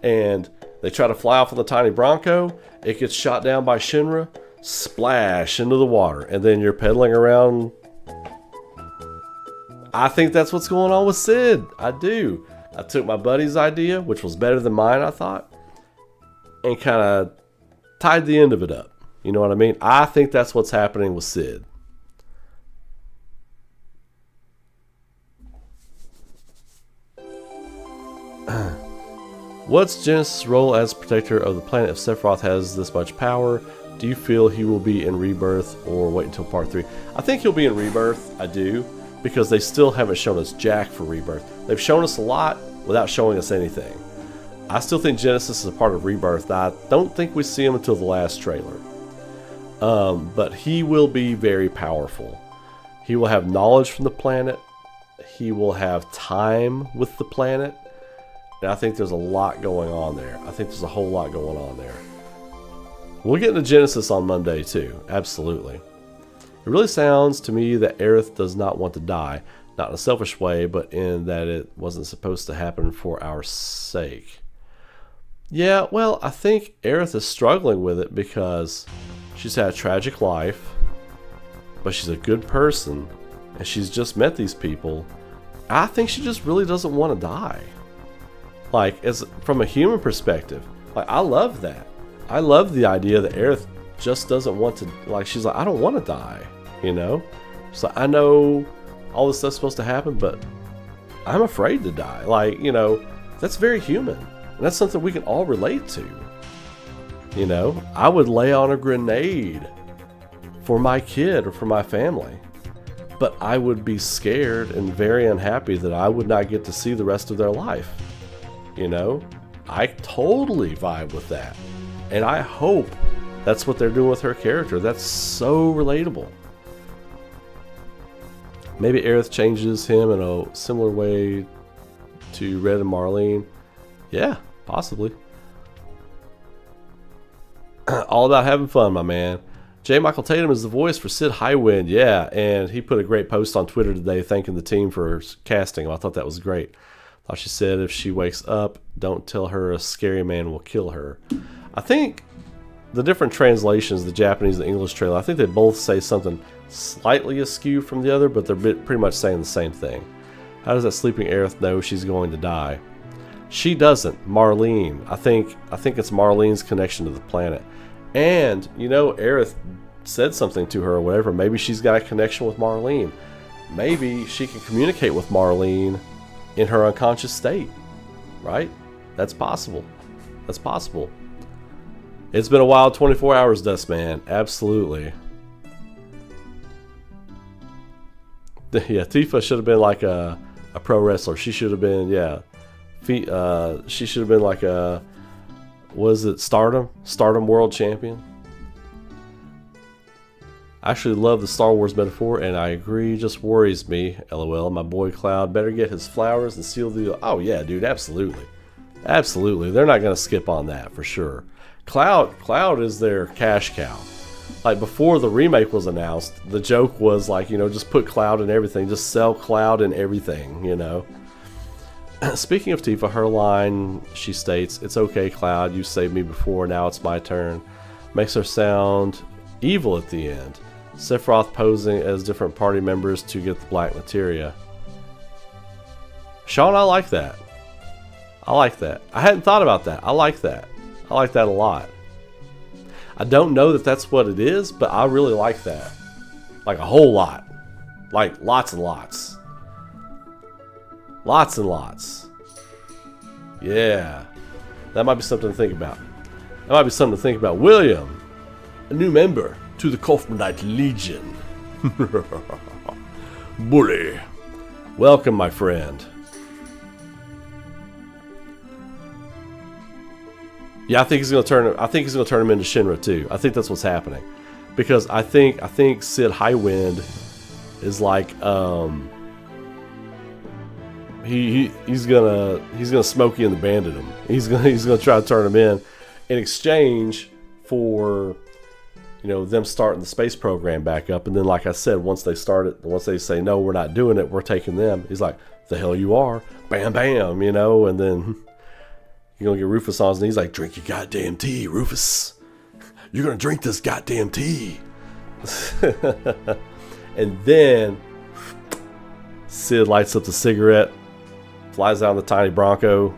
And they try to fly off on the tiny Bronco. It gets shot down by Shinra. Splash into the water. And then you're pedaling around. I think that's what's going on with Sid. I do. I took my buddy's idea, which was better than mine, I thought, and kind of tied the end of it up. You know what I mean? I think that's what's happening with Sid. What's Genesis' role as protector of the planet if Sephiroth has this much power? Do you feel he will be in Rebirth or wait until part 3? I think he'll be in Rebirth, I do, because they still haven't shown us jack for Rebirth. They've shown us a lot without showing us anything. I still think Genesis is a part of Rebirth. I don't think we see him until the last trailer. But he will be very powerful. He will have knowledge from the planet. He will have time with the planet. And I think there's a lot going on there. I think there's a whole lot going on there. We'll get into Genesis on Monday too. Absolutely. It really sounds to me that Aerith does not want to die. Not in a selfish way, but in that it wasn't supposed to happen for our sake. Yeah, well, I think Aerith is struggling with it because she's had a tragic life, but she's a good person, and she's just met these people. I think she just really doesn't want to die. Like, as from a human perspective, like, I love that. I love the idea that Aerith just doesn't want to, like, she's like, I don't want to die, you know? So I know all this stuff's supposed to happen, but I'm afraid to die. Like, you know, that's very human. And that's something we can all relate to. You know, I would lay on a grenade for my kid or for my family. But I would be scared and very unhappy that I would not get to see the rest of their life. You know, I totally vibe with that. And I hope that's what they're doing with her character. That's so relatable. Maybe Aerith changes him in a similar way to Red and Marlene. Yeah, possibly. All about having fun, my man. J. Michael Tatum is the voice for Sid Highwind. Yeah, and he put a great post on Twitter today thanking the team for casting him. I thought that was great. Thought she said if she wakes up, don't tell her a scary man will kill her. I think the different translations, the Japanese and the English trailer, I think they both say something slightly askew from the other, but they're pretty much saying the same thing. How does that sleeping Aerith know she's going to die? She doesn't. Marlene. I think it's Marlene's connection to the planet. And, you know, Aerith said something to her or whatever. Maybe she's got a connection with Marlene. Maybe she can communicate with Marlene in her unconscious state. Right? That's possible. That's possible. It's been a wild 24 hours, Dustman. Absolutely. Yeah, Tifa should have been like a pro wrestler. She should have been, yeah. She should have been like a, was it Stardom? Stardom World Champion. I actually love the Star Wars metaphor, and I agree, just worries me. LOL, my boy Cloud better get his flowers and seal the... Oh yeah, dude, absolutely. Absolutely. They're not going to skip on that, for sure. Cloud is their cash cow. Like, before the remake was announced, the joke was like, you know, just put Cloud in everything. Just sell Cloud in everything, you know. Speaking of Tifa, her line, she states, "It's okay, Cloud, you saved me before, now it's my turn." Makes her sound evil at the end. Sephiroth posing as different party members to get the black materia. Sean, I like that. I like that. I hadn't thought about that. I like that. I like that a lot. I don't know that that's what it is, but I really like that. Like a whole lot. Like lots and lots. Lots and lots. Yeah. That might be something to think about. That might be something to think about. William, a new member to the Kaufmanite Legion. Bully. Welcome, my friend. Yeah, I think he's gonna turn him into Shinra too. I think that's what's happening. Because I think Sid Highwind is like he's gonna Smokey and the Bandit him. He's gonna try to turn him in exchange for, you know, them starting the space program back up. And then, like I said, once they say no, we're not doing it, we're taking them. He's like, the hell you are, bam bam, you know. And then you're gonna get Rufus on his knees like, drink your goddamn tea, Rufus. You're gonna drink this goddamn tea. And then Sid lights up the cigarette, flies out in the tiny Bronco,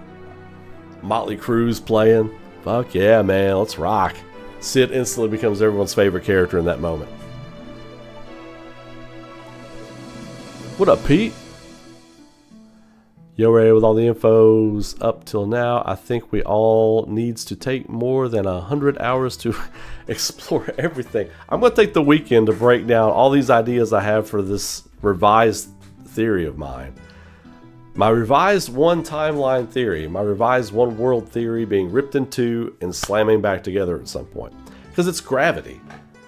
Motley Crue's playing. Fuck yeah, man, let's rock. Sid instantly becomes everyone's favorite character in that moment. What up, Pete? Yo, Ray, with all the infos up till now, I think we all needs to take more than 100 hours to explore everything. I'm going to take the weekend to break down all these ideas I have for this revised theory of mine. My revised one timeline theory, my revised one world theory being ripped in two and slamming back together at some point. Because it's gravity.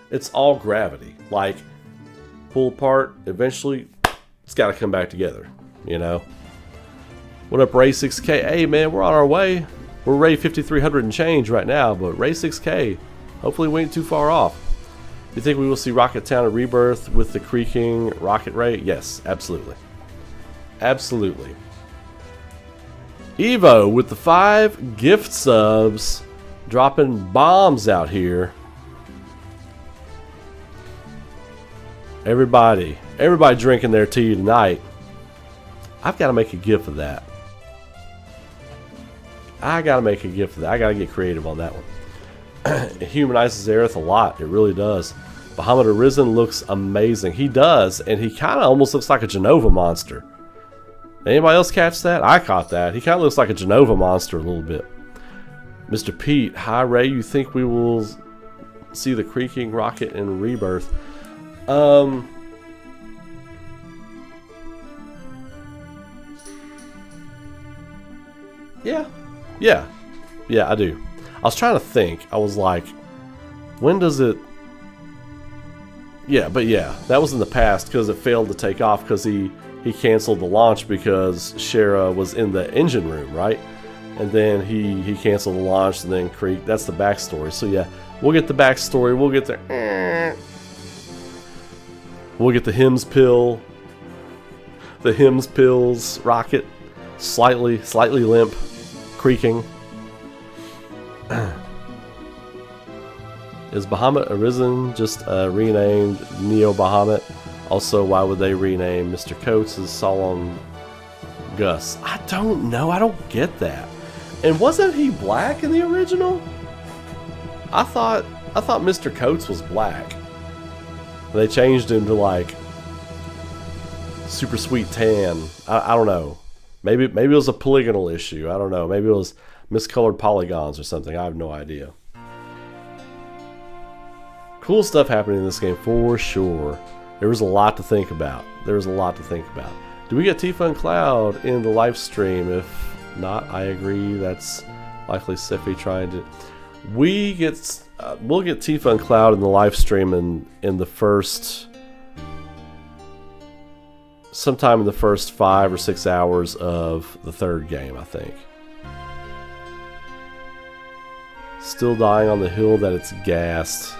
It's all gravity. Like, pull apart, eventually, it's got to come back together, you know? What up, Ray 6K? Hey, man, we're on our way. We're Ray 5300 and change right now, but Ray 6K, hopefully we ain't too far off. You think we will see Rocket Town and Rebirth with the creaking rocket ray? Yes, absolutely. Absolutely. Evo with the 5 gift subs, dropping bombs out here. Everybody drinking their tea tonight. I've got to make a gift of that. I got to get creative on that one. It humanizes Aerith a lot. It really does. Bahamut Arisen looks amazing. He does, and he kind of almost looks like a Genova monster. Anybody else catch that? I caught that. He kind of looks like a Genova monster a little bit. Mr. Pete, hi Ray, you think we will see the creaking rocket in Rebirth? Yeah. Yeah, I do. I was trying to think. I was like, when does it... Yeah, but yeah, that was in the past because it failed to take off because he canceled the launch because Shara was in the engine room, right? And then he canceled the launch, and then Creek. That's the backstory. So yeah, we'll get the backstory. We'll get the... We'll get the Hims pill. The Hims pills rocket. Slightly limp. Creaking. Is Bahamut Arisen just renamed Neo Bahamut? Also, why would they rename Mr. Coates as Solemn Gus? I don't know. I don't get that. And wasn't he black in the original? I thought Mr. Coates was black. They changed him to like super sweet tan. I don't know. Maybe it was a polygonal issue. I don't know. Maybe it was miscolored polygons or something. I have no idea. Cool stuff happening in this game for sure. There was a lot to think about. Do we get Tifa and Cloud in the live stream? If not, I agree. That's likely Siffy trying to... We'll get Tifa and Cloud in the live stream in the first... sometime in the first 5 or 6 hours of the third game, I think. Still dying on the hill that it's gassed.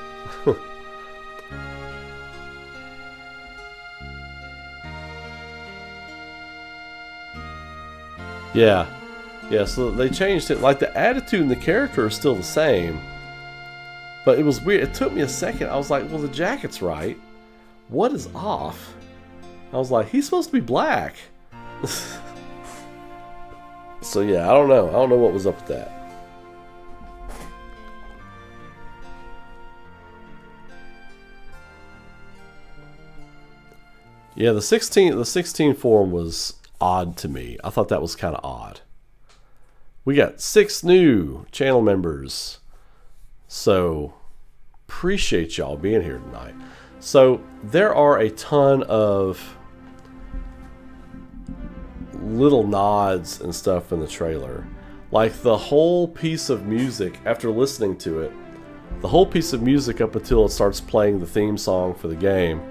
Yeah, so they changed it. Like, the attitude and the character are still the same. But it was weird. It took me a second. I was like, well, the jacket's right. What is off? I was like, he's supposed to be black. So yeah, I don't know. I don't know what was up with that. Yeah, the 16 form was odd to me. I thought that was kind of odd. We got 6 new channel members. So, appreciate y'all being here tonight. So, there are a ton of little nods and stuff in the trailer. Like the whole piece of music, after listening to it, the whole piece of music up until it starts playing the theme song for the game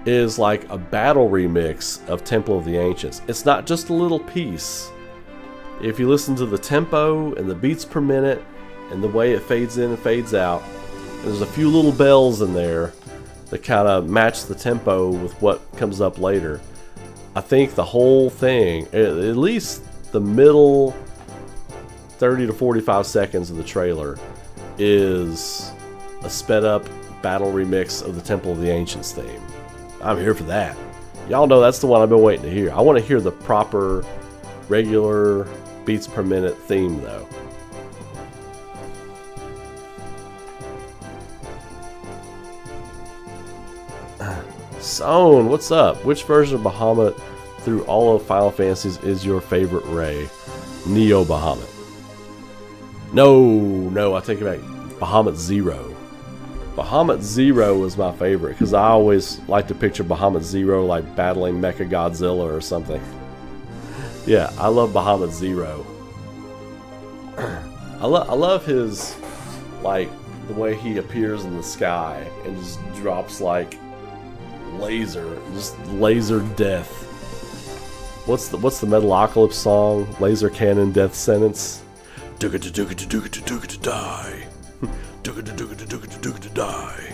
is like a battle remix of Temple of the Ancients. It's not just a little piece. If you listen to the tempo and the beats per minute and the way it fades in and fades out, there's a few little bells in there that kind of match the tempo with what comes up later. I think the whole thing, at least the middle 30 to 45 seconds of the trailer, is a sped up battle remix of the Temple of the Ancients theme. I'm here for that. Y'all know that's the one I've been waiting to hear. I want to hear the proper, regular beats per minute theme though. Sown, what's up? Which version of Bahamut through all of Final Fantasies is your favorite Ray? Neo Bahamut. No, I take it back. Bahamut Zero. Bahamut Zero was my favorite because I always like to picture Bahamut Zero like battling Mecha Godzilla or something. Yeah, I love Bahamut Zero. I love his, like, the way he appears in the sky and just drops like just laser death. What's the Metalocalypse song? Laser Cannon Death Sentence. Die. Die.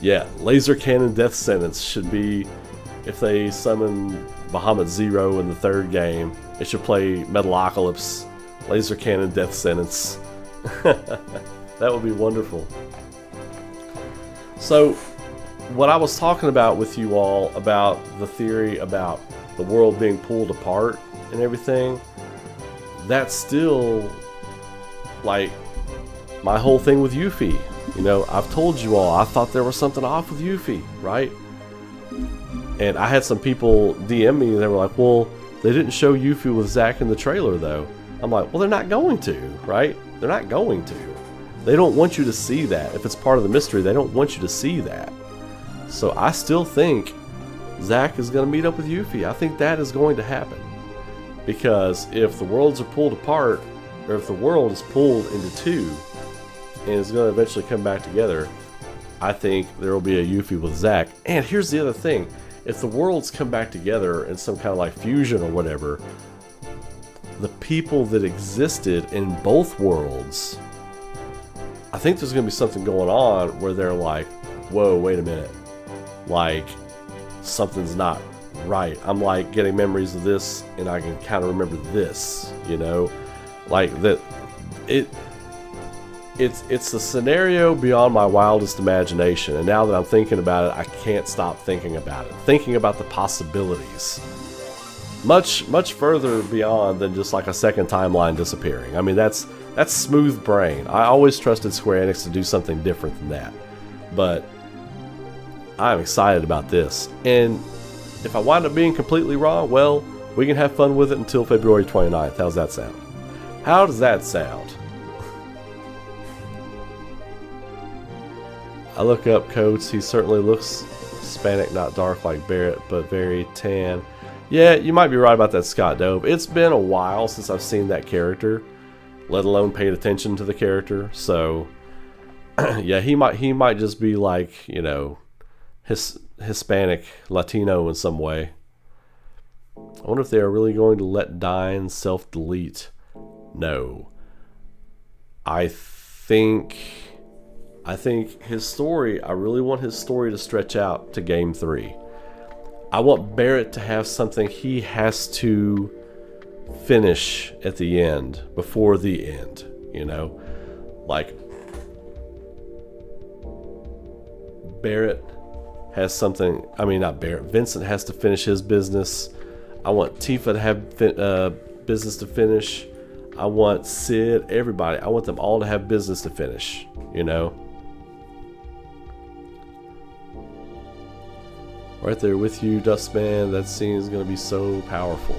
Yeah, Laser Cannon Death Sentence should be, if they summon Bahamut Zero in the third game, it should play Metalocalypse, Laser Cannon Death Sentence. That would be wonderful. So, what I was talking about with you all about the theory about the world being pulled apart and everything, that's still like my whole thing with Yuffie. You know, I've told you all I thought there was something off with Yuffie, right? And I had some people DM me and they were like, well, they didn't show Yuffie with Zack in the trailer though. I'm like, well, they're not going to, right? They're not going to. They don't want you to see that. If it's part of the mystery, they don't want you to see that. So I still think Zack is going to meet up with Yuffie. I think that is going to happen. Because if the worlds are pulled apart or if the world is pulled into two and is going to eventually come back together, I think there will be a Yuffie with Zack. And here's the other thing. If the worlds come back together in some kind of like fusion or whatever, the people that existed in both worlds, I think there's going to be something going on where they're like, whoa, wait a minute. Like, something's not right. I'm like getting memories of this and I can kind of remember this, you know? Like that it's a scenario beyond my wildest imagination, and now that I'm thinking about it, I can't stop thinking about it. Thinking about the possibilities. Much further beyond than just like a second timeline disappearing. I mean, that's smooth brain. I always trusted Square Enix to do something different than that. But I'm excited about this. And if I wind up being completely wrong, well, we can have fun with it until February 29th. How's that sound? How does that sound? I look up Coates. He certainly looks Hispanic, not dark like Barrett, but very tan. Yeah, you might be right about that, Scott Dove. It's been a while since I've seen that character, let alone paid attention to the character. So, yeah, he might just be like, you know, Hispanic, Latino in some way. I wonder if they are really going to let Dine self-delete. No. I think his story, I really want his story to stretch out to Game 3. I want Barrett to have something he has to finish at the end, before the end, you know? Like, Barrett has something, I mean, not Barrett, Vincent has to finish his business. I want Tifa to have business to finish. I want Sid, everybody, I want them all to have business to finish, you know? Right there with you, Dustman. That scene is going to be so powerful.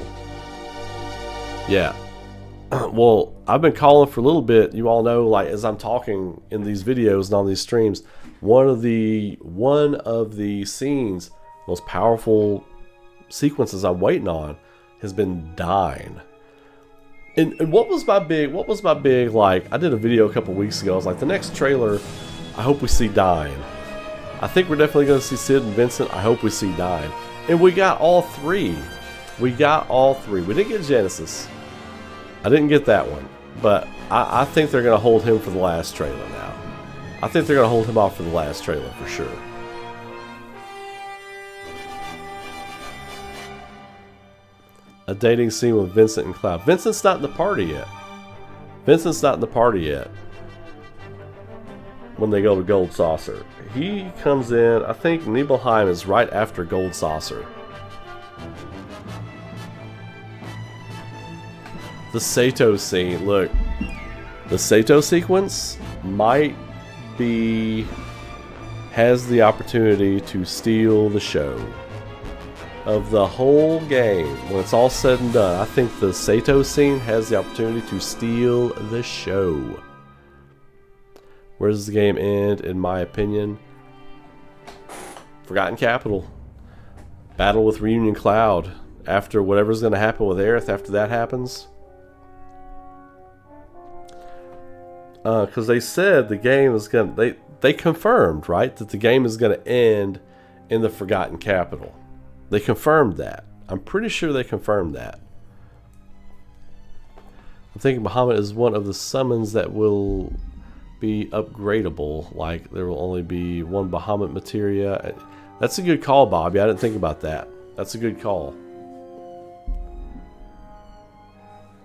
Yeah. Well, I've been calling for a little bit. You all know, like, as I'm talking in these videos and on these streams, one of the scenes, most powerful sequences I'm waiting on, has been Dine. And what was my big, like, I did a video a couple weeks ago. I was like, the next trailer, I hope we see Dine. I think we're definitely going to see Sid and Vincent. I hope we see Dine. And we got all three. We didn't get Genesis. I didn't get that one. But I think they're going to hold him for the last trailer now. I think they're going to hold him off for the last trailer for sure. A dating scene with Vincent and Cloud. Vincent's not in the party yet. When they go to Gold Saucer. He comes in, I think Nibelheim is right after Gold Saucer. The Sato scene, look. The Sato sequence has the opportunity to steal the show. Of the whole game, when it's all said and done, I think the Sato scene has the opportunity to steal the show. Where does the game end, in my opinion? Forgotten Capital. Battle with Reunion Cloud. After whatever's going to happen with Aerith, after that happens. Because they said the game is going to... They confirmed, right? That the game is going to end in the Forgotten Capital. They confirmed that. I'm pretty sure they confirmed that. I'm thinking Bahamut is one of the summons that will be upgradable. Like, there will only be one Bahamut materia. That's a good call, Bobby. I didn't think about that. That's a good call.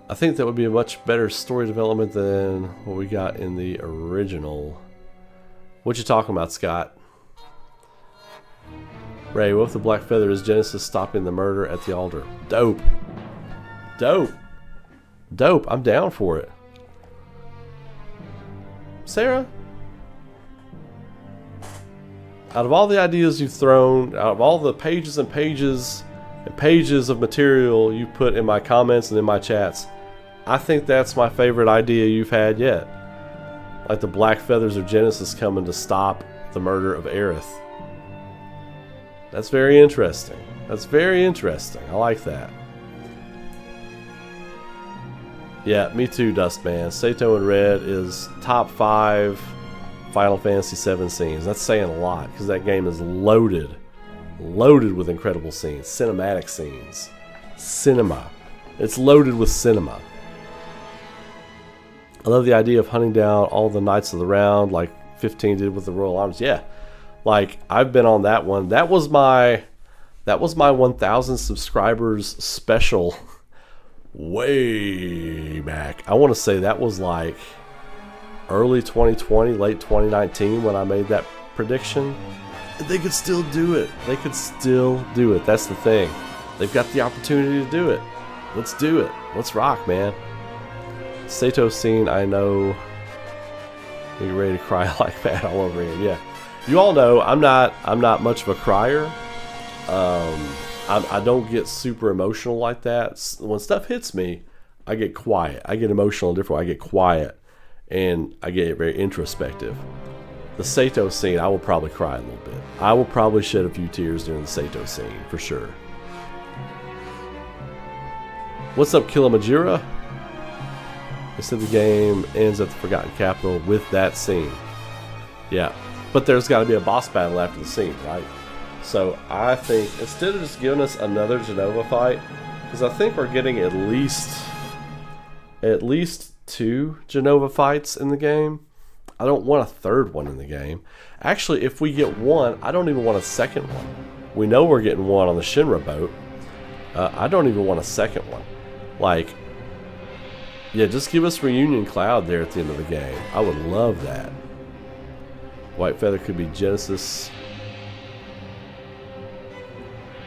I think that would be a much better story development than what we got in the original. What you talking about, Scott? Ray, what if the Black Feather is Genesis stopping the murder at the altar? Dope. I'm down for it. Sarah? Out of all the ideas you've thrown, out of all the pages and pages and pages of material you put in my comments and in my chats, I think that's my favorite idea you've had yet. Like the Black Feathers of Genesis coming to stop the murder of Aerith. That's very interesting. I like that. Yeah, me too, Dustman. Sato in Red is top 5 Final Fantasy VII scenes. That's saying a lot because that game is loaded with incredible scenes, cinematic scenes, cinema. It's loaded with cinema. I love the idea of hunting down all the Knights of the Round like 15 did with the Royal Arms. Yeah, like I've been on that one. That was my 1,000 subscribers special way back. I want to say that was like early 2020, late 2019 when I made that prediction. They could still do it. They could still do it. That's the thing. They've got the opportunity to do it. Let's do it. Let's rock, man. Sato scene, I know. You're ready to cry like that all over again. Yeah. You all know I'm not much of a crier. I don't get super emotional like that. When stuff hits me, I get quiet. I get emotional in a different way. I get quiet, and I get very introspective. The Sato scene, I will probably cry a little bit. I will probably shed a few tears during the Sato scene, for sure. What's up, Kilimajira? They said the game ends at the Forgotten Capital with that scene. Yeah, but there's got to be a boss battle after the scene, right? So I think instead of just giving us another Genova fight, because I think we're getting at least 2 Genova fights in the game. I don't want a third one in the game. Actually, if we get one, I don't even want a second one. We know we're getting one on the Shinra boat. I don't even want a second one. Like, yeah, just give us Reunion Cloud there at the end of the game. I would love that. White Feather could be Genesis.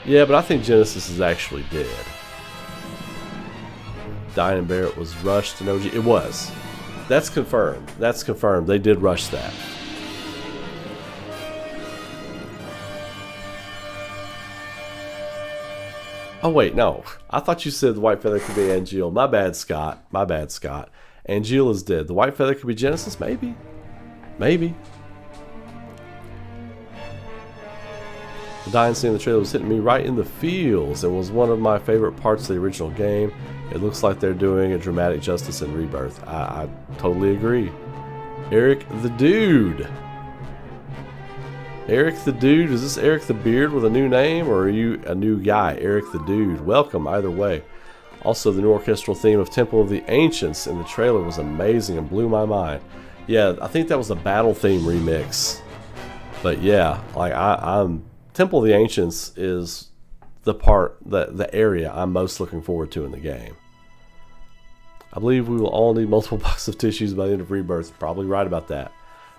Yeah, but I think Genesis is actually dead. Diane Barrett was rushed in OG. It was. That's confirmed. That's confirmed. They did rush that. Oh, wait, no. I thought you said the White Feather could be Angeal. My bad, Scott. My bad, Scott. Angeal is dead. The White Feather could be Genesis? Maybe. Maybe. The dying scene in the trailer was hitting me right in the feels. It was one of my favorite parts of the original game. It looks like they're doing a dramatic justice in Rebirth. I totally agree. Eric the Dude. Eric the Dude. Is this Eric the Beard with a new name, or are you a new guy? Eric the Dude. Welcome either way. Also, the new orchestral theme of Temple of the Ancients in the trailer was amazing and blew my mind. Yeah, I think that was a battle theme remix. But yeah, like I'm Temple of the Ancients is the part, the area I'm most looking forward to in the game. I believe we will all need multiple boxes of tissues by the end of Rebirth. Probably right about that.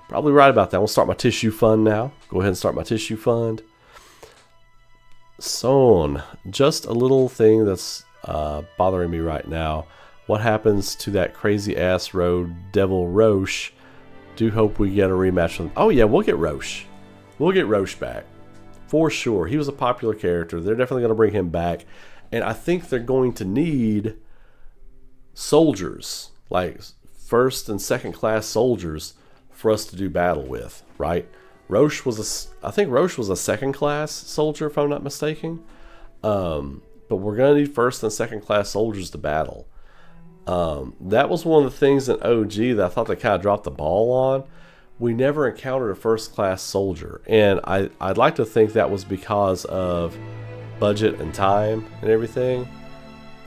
Probably right about that. We'll start my tissue fund now. Go ahead and start my tissue fund. So, just a little thing that's bothering me right now. What happens to that crazy ass road Devil Roche? Do hope we get a rematch with him. Oh yeah, we'll get Roche. We'll get Roche back. For sure. He was a popular character. They're definitely going to bring him back. And I think they're going to need soldiers, like first and second class soldiers, for us to do battle with, right? I think Roche was a second class soldier, if I'm not mistaken. But we're going to need first and second class soldiers to battle. That was one of the things in OG that I thought they kind of dropped the ball on. We never encountered a first-class soldier, and I'd like to think that was because of budget and time and everything,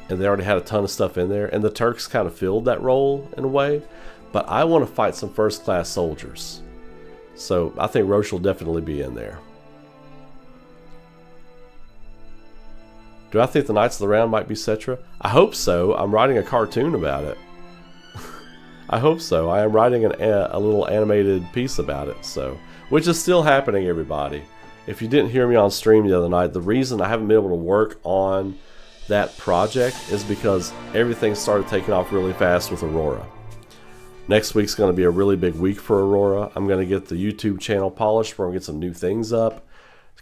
and they already had a ton of stuff in there, and the Turks kind of filled that role in a way, but I want to fight some first-class soldiers, so I think Roche will definitely be in there. Do I think the Knights of the Round might be Cetra? I hope so. I'm writing a cartoon about it. I hope so. I am writing a little animated piece about it, so, which is still happening, everybody. If you didn't hear me on stream the other night, the reason I haven't been able to work on that project is because everything started taking off really fast with Aurora. Next week's going to be a really big week for Aurora. I'm going to get the YouTube channel polished. We're going to get some new things up.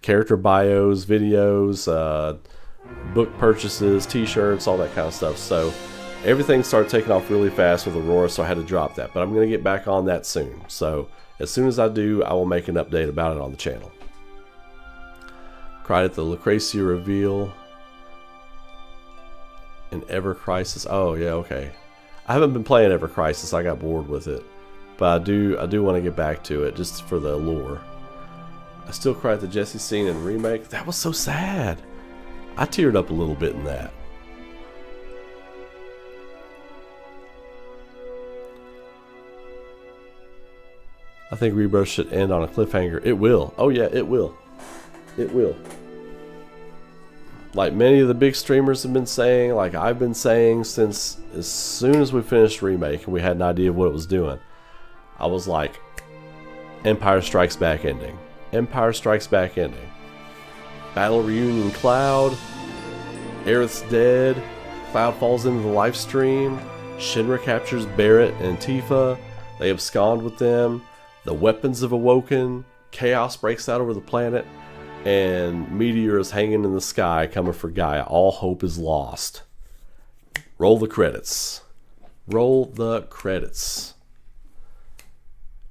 Character bios, videos, book purchases, t-shirts, all that kind of stuff. So everything started taking off really fast with Aurora, so I had to drop that. But I'm going to get back on that soon. So as soon as I do, I will make an update about it on the channel. Cried at the Lucretia reveal in Ever Crisis. Oh, yeah, okay. I haven't been playing Ever Crisis. I got bored with it, but I do want to get back to it just for the allure. I still cry at the Jesse scene in remake. That was so sad. I teared up a little bit in that. I think Rebirth should end on a cliffhanger. It will. Oh yeah, it will. It will. Like many of the big streamers have been saying, like I've been saying since as soon as we finished Remake and we had an idea of what it was doing, I was like, Empire Strikes Back ending. Empire Strikes Back ending. Battle Reunion Cloud. Aerith's dead. Cloud falls into the life stream. Shinra captures Barrett and Tifa. They abscond with them. The weapons have awoken. Chaos breaks out over the planet. And Meteor is hanging in the sky coming for Gaia. All hope is lost. Roll the credits. Roll the credits.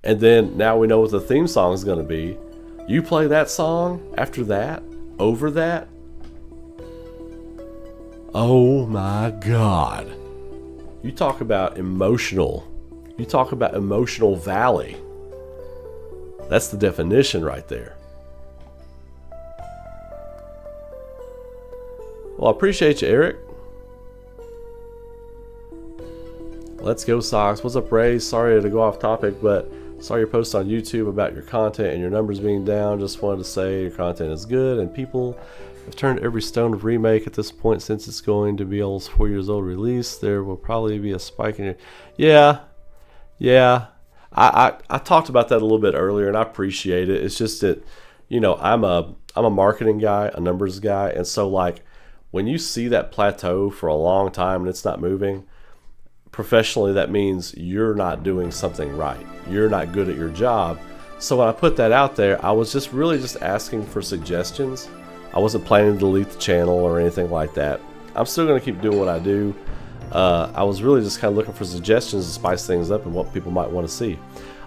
And then now we know what the theme song is going to be. You play that song after that, over that. Oh my God. You talk about emotional. You talk about emotional valley. That's the definition right there. Well, I appreciate you, Eric. Let's go, Sox. What's up, Ray? Sorry to go off topic, but saw your post on YouTube about your content and your numbers being down. Just wanted to say your content is good, and people have turned every stone of Remake at this point since it's going to be almost 4 years old release. There will probably be a spike in your... Yeah. I talked about that a little bit earlier, and I appreciate it. It's just that, you know, I'm a marketing guy, a numbers guy, and so like when you see that plateau for a long time and it's not moving, professionally that means you're not doing something right. You're not good at your job. So when I put that out there, I was just really just asking for suggestions. I wasn't planning to delete the channel or anything like that. I'm still going to keep doing what I do. I was really just kind of looking for suggestions to spice things up and what people might want to see.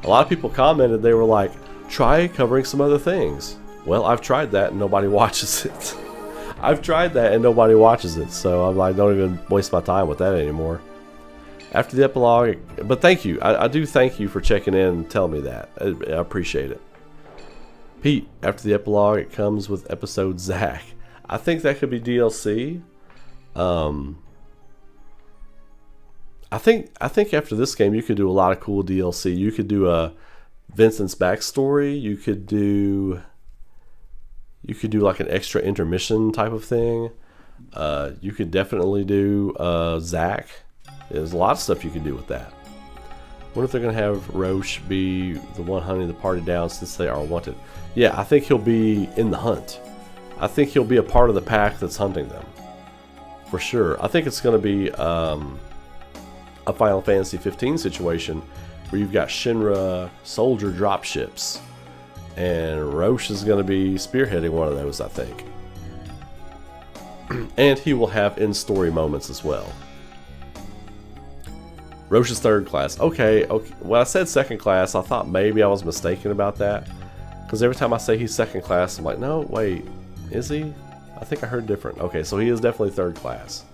A lot of people commented, they were like, try covering some other things. Well, I've tried that and nobody watches it. I've tried that and nobody watches it, so I'm like, don't even waste my time with that anymore. After the epilogue, but thank you. I do thank you for checking in and telling me that. I appreciate it. Pete, after the epilogue, it comes with episode Zack. I think that could be DLC. I think after this game you could do a lot of cool DLC. You could do a Vincent's backstory. You could do like an extra intermission type of thing. You could definitely do Zack. There's a lot of stuff you could do with that. What if they're going to have Roche be the one hunting the party down since they are wanted? Yeah, I think he'll be in the hunt. I think he'll be a part of the pack that's hunting them. For sure. I think it's going to be a Final Fantasy 15 situation where you've got Shinra soldier dropships. And Roche is going to be spearheading one of those, I think. And he will have in-story moments as well. Roche is third class. Okay. When I said second class, I thought maybe I was mistaken about that. Because every time I say he's second class, I'm like, no, wait, is he? I think I heard different. Okay, so he is definitely third class.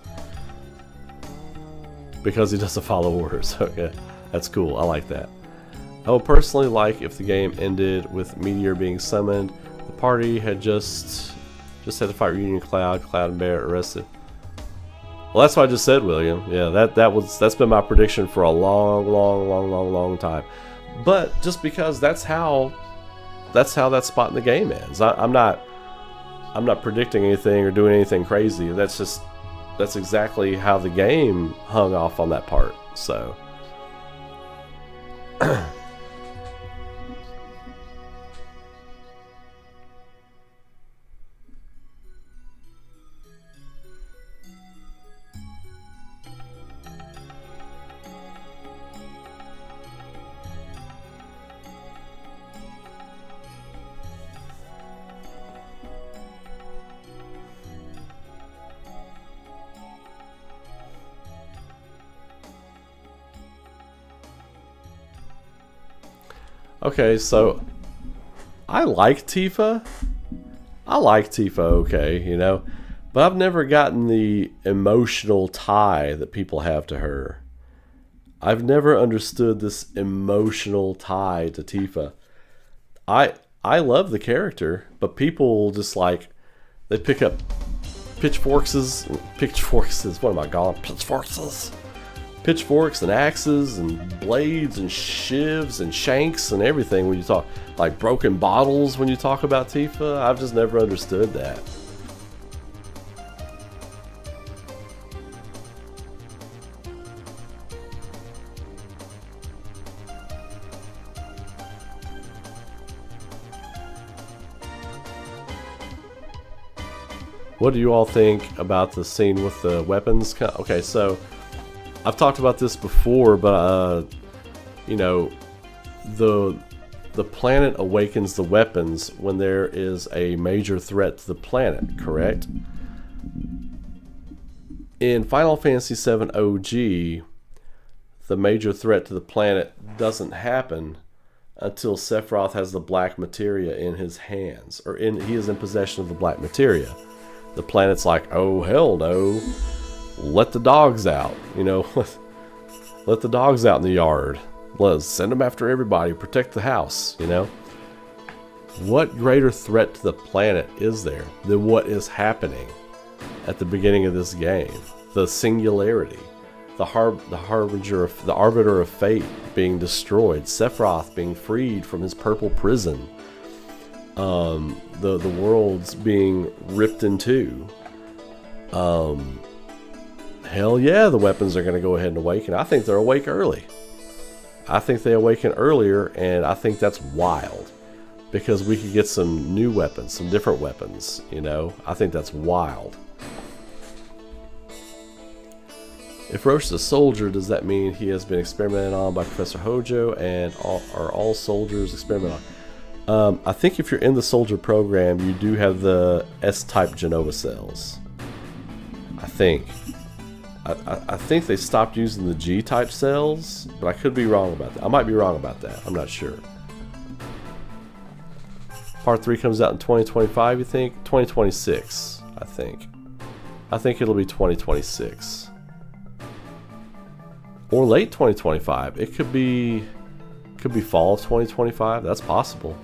Because he doesn't follow orders. Okay, that's cool. I like that. I would personally like if the game ended with Meteor being summoned. The party had just had to fight Reunion Cloud and Barrett arrested. Well, that's what I just said, William. Yeah, that's been my prediction for a long time. But just because that's how that spot in the game ends. I'm not predicting anything or doing anything crazy. That's exactly how the game hung off on that part. So. Okay, so I like Tifa. Okay, you know, but I've never gotten the emotional tie that people have to her. I've never understood this emotional tie to Tifa. I love the character, but people just like, they pick up pitchforks, what am I calling pitchforks and axes and blades and shivs and shanks and everything when you talk, like broken bottles when you talk about Tifa. I've just never understood that. What do you all think about the scene with the weapons? Okay, so I've talked about this before, but you know, the planet awakens the weapons when there is a major threat to the planet, correct? In Final Fantasy VII OG, the major threat to the planet doesn't happen until Sephiroth has the black materia in his hands, or he is in possession of the black materia. The planet's like, oh hell no, let the dogs out, you know, let the dogs out in the yard, let's send them after everybody, protect the house, you know. What greater threat to the planet is there than what is happening at the beginning of this game? The singularity, the harbinger of, the arbiter of fate being destroyed, Sephiroth being freed from his purple prison, the worlds being ripped in two. Hell yeah, the weapons are going to go ahead and awaken. I think they're awake early. I think they awaken earlier, and I think that's wild, because we could get some new weapons, some different weapons, you know. I think that's wild. If Roche is a soldier, does that mean he has been experimented on by Professor Hojo, and are all soldiers experimented on? I think if you're in the soldier program, you do have the S-type Genova cells. I think. I think they stopped using the G-type cells, but I could be wrong about that. I might be wrong about that. I'm not sure. Part 3 comes out in 2025, you think? 2026, I think. I think it'll be 2026. Or late 2025. It could be fall of 2025. That's possible.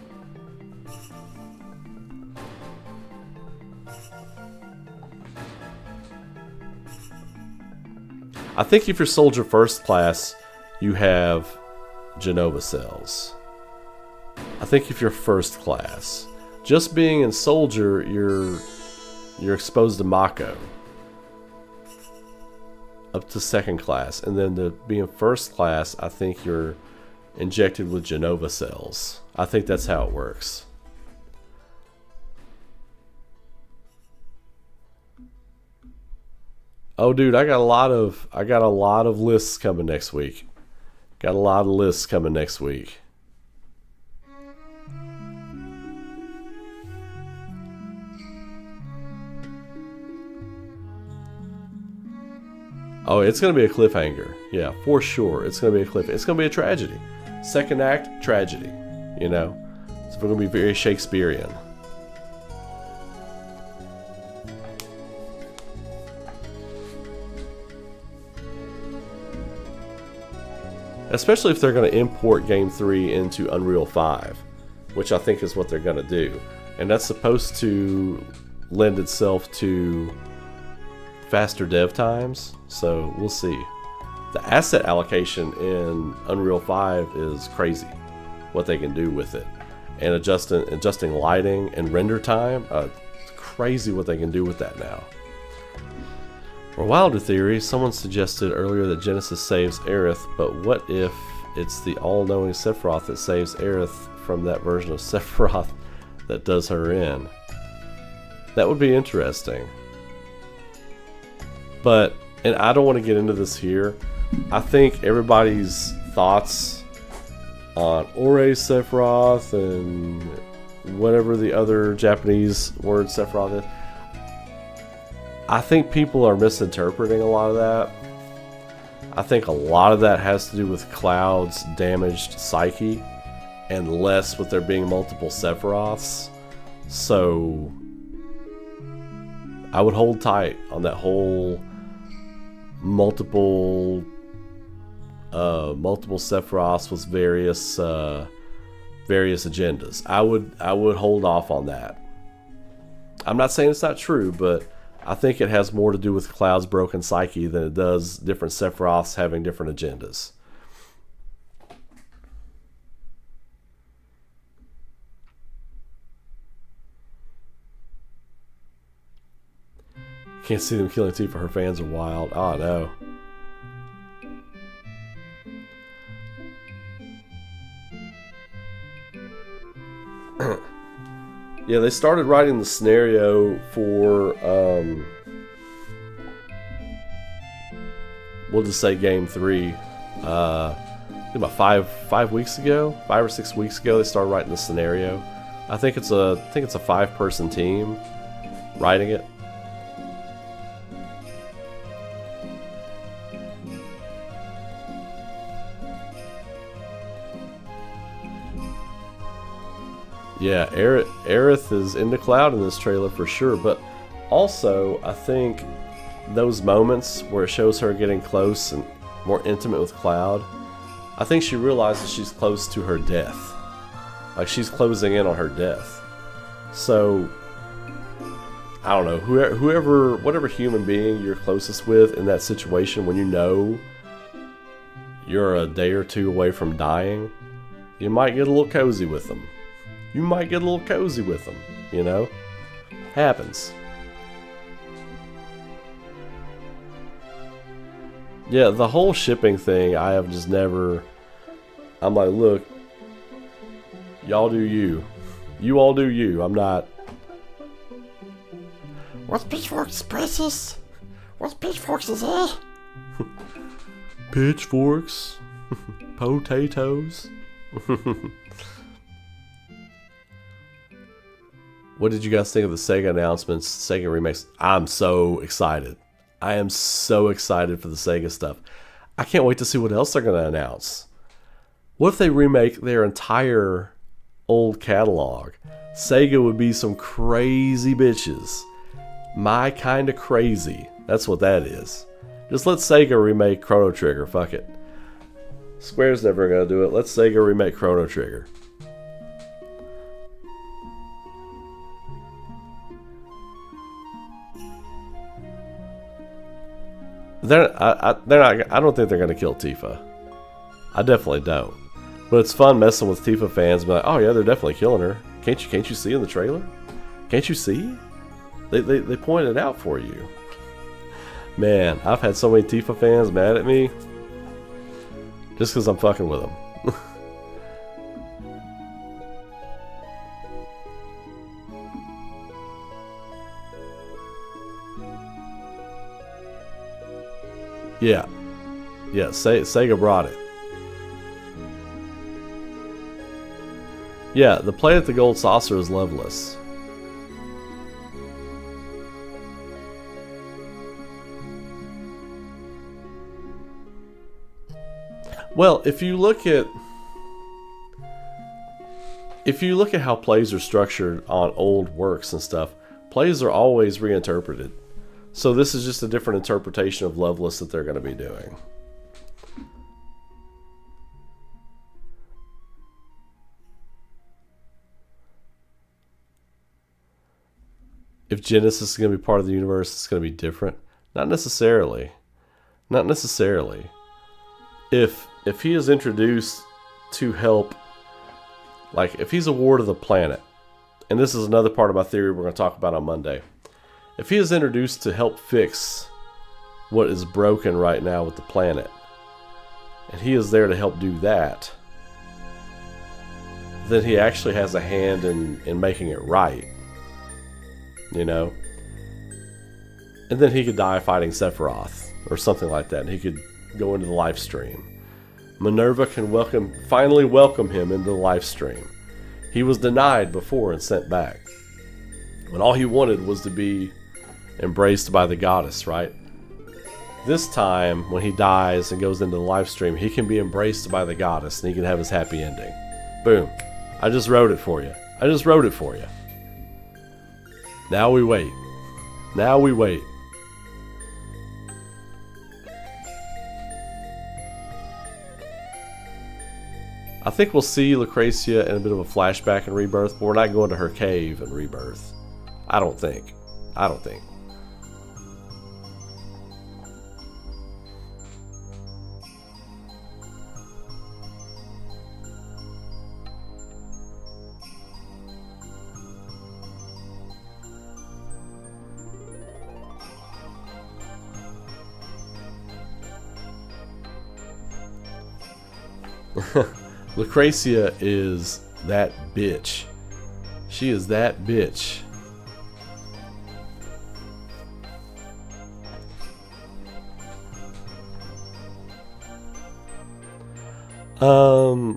I think if you're Soldier First Class, you have Genova cells. I think if you're First Class, just being in Soldier, you're exposed to Mako up to Second Class, and then to be in First Class, I think you're injected with Genova cells. I think that's how it works. Oh, dude, I got a lot of lists coming next week. Got a lot of lists coming next week. Oh, it's gonna be a cliffhanger. Yeah, for sure. It's gonna be a cliff. It's gonna be a tragedy. Second act, tragedy. You know, it's gonna be very Shakespearean. Especially if they're going to import Game 3 into Unreal 5, which I think is what they're going to do. And that's supposed to lend itself to faster dev times, so we'll see. The asset allocation in Unreal 5 is crazy, what they can do with it. And adjusting lighting and render time, it's crazy what they can do with that now. For Wilder Theory, someone suggested earlier that Genesis saves Aerith, but what if it's the all-knowing Sephiroth that saves Aerith from that version of Sephiroth that does her in? That would be interesting. But, and I don't want to get into this here, I think everybody's thoughts on Ore Sephiroth and whatever the other Japanese word Sephiroth is, I think people are misinterpreting a lot of that. I think a lot of that has to do with Cloud's damaged psyche and less with there being multiple Sephiroths. So I would hold tight on that whole multiple multiple Sephiroths with various agendas. I would hold off on that. I'm not saying it's not true, but I think it has more to do with Cloud's broken psyche than it does different Sephiroths having different agendas. Can't see them killing Tifa. Her fans are wild. Oh no. Yeah, they started writing the scenario for, we'll just say Game 3. I think about 5 weeks ago, 5 or 6 weeks ago, they started writing the scenario. I think it's a 5-person team writing it. Yeah, Aerith is into Cloud in this trailer for sure, but also I think those moments where it shows her getting close and more intimate with Cloud, I think she realizes she's close to her death. Like she's closing in on her death. So, I don't know, whatever human being you're closest with in that situation when you know you're a day or two away from dying, you might get a little cozy with them. You know? Happens. Yeah, the whole shipping thing, I have just never... I'm like, look, y'all do you. You all do you. I'm not... Where's Pitchforks, princess? Where's Pitchforks is here? Pitchforks. Potatoes. What did you guys think of the Sega announcements, Sega remakes? I'm so excited. I am so excited for the Sega stuff. I can't wait to see what else they're going to announce. What if they remake their entire old catalog? Sega would be some crazy bitches. My kind of crazy. That's what that is. Just let Sega remake Chrono Trigger. Fuck it. Square's never going to do it. Let Sega remake Chrono Trigger. I don't think they're going to kill Tifa. I definitely don't. But it's fun messing with Tifa fans. But like, oh yeah, they're definitely killing her. Can't you see in the trailer? Can't you see? They pointed it out for you. Man, I've had so many Tifa fans mad at me just because I'm fucking with them. Yeah. Yeah, Sega brought it. Yeah, the play at the Gold Saucer is loveless. Well, if you look at how plays are structured on old works and stuff, plays are always reinterpreted. So this is just a different interpretation of Loveless that they're going to be doing. If Genesis is going to be part of the universe, it's going to be different. Not necessarily. Not necessarily. If he is introduced to help, like if he's a ward of the planet, and this is another part of my theory we're going to talk about on Monday. If he is introduced to help fix what is broken right now with the planet, and he is there to help do that, then he actually has a hand in making it right. You know? And then he could die fighting Sephiroth, or something like that, and he could go into the live stream. Minerva can finally welcome him into the live stream. He was denied before and sent back, when all he wanted was to be embraced by the goddess, right? This time, when he dies and goes into the live stream, he can be embraced by the goddess and he can have his happy ending. Boom. I just wrote it for you. Now we wait. I think we'll see Lucretia in a bit of a flashback in Rebirth, but we're not going to her cave in Rebirth. I don't think. Lucretia is that bitch. She is that bitch.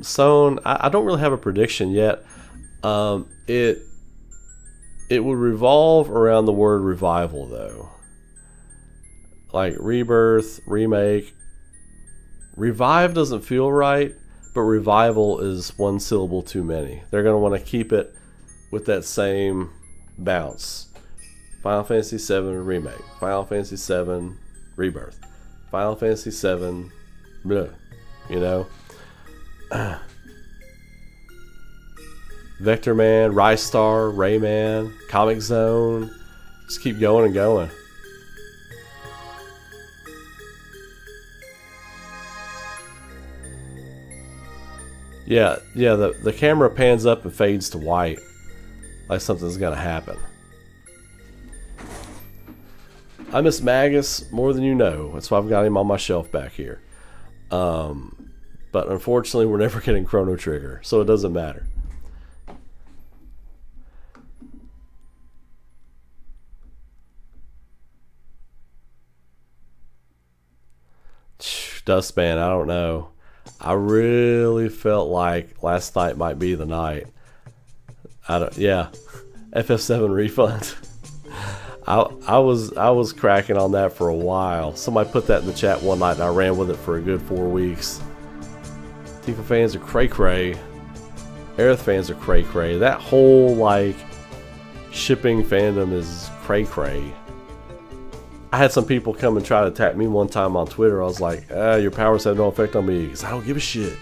So I don't really have a prediction yet. It would revolve around the word revival though. Like rebirth, remake. Revive doesn't feel right, but revival is one syllable too many. They're going to want to keep it with that same bounce. Final Fantasy VII remake, Final Fantasy VII rebirth, Final Fantasy VII, blah, you know. Vector Man, Rystar, Rayman, Comic Zone, just keep going and going. Yeah, the camera pans up and fades to white, like something's gonna happen. I miss Magus more than you know. That's why I've got him on my shelf back here. But unfortunately, we're never getting Chrono Trigger, so it doesn't matter. Dustman, I don't know. I really felt like last night might be the night. Yeah, FF7 refund. I was cracking on that for a while. Somebody put that in the chat one night and I ran with it for a good 4 weeks. Tifa fans are cray cray. Aerith fans are cray cray. That whole like shipping fandom is cray cray. I had some people come and try to attack me one time on Twitter. I was like, your powers have no effect on me because I don't give a shit.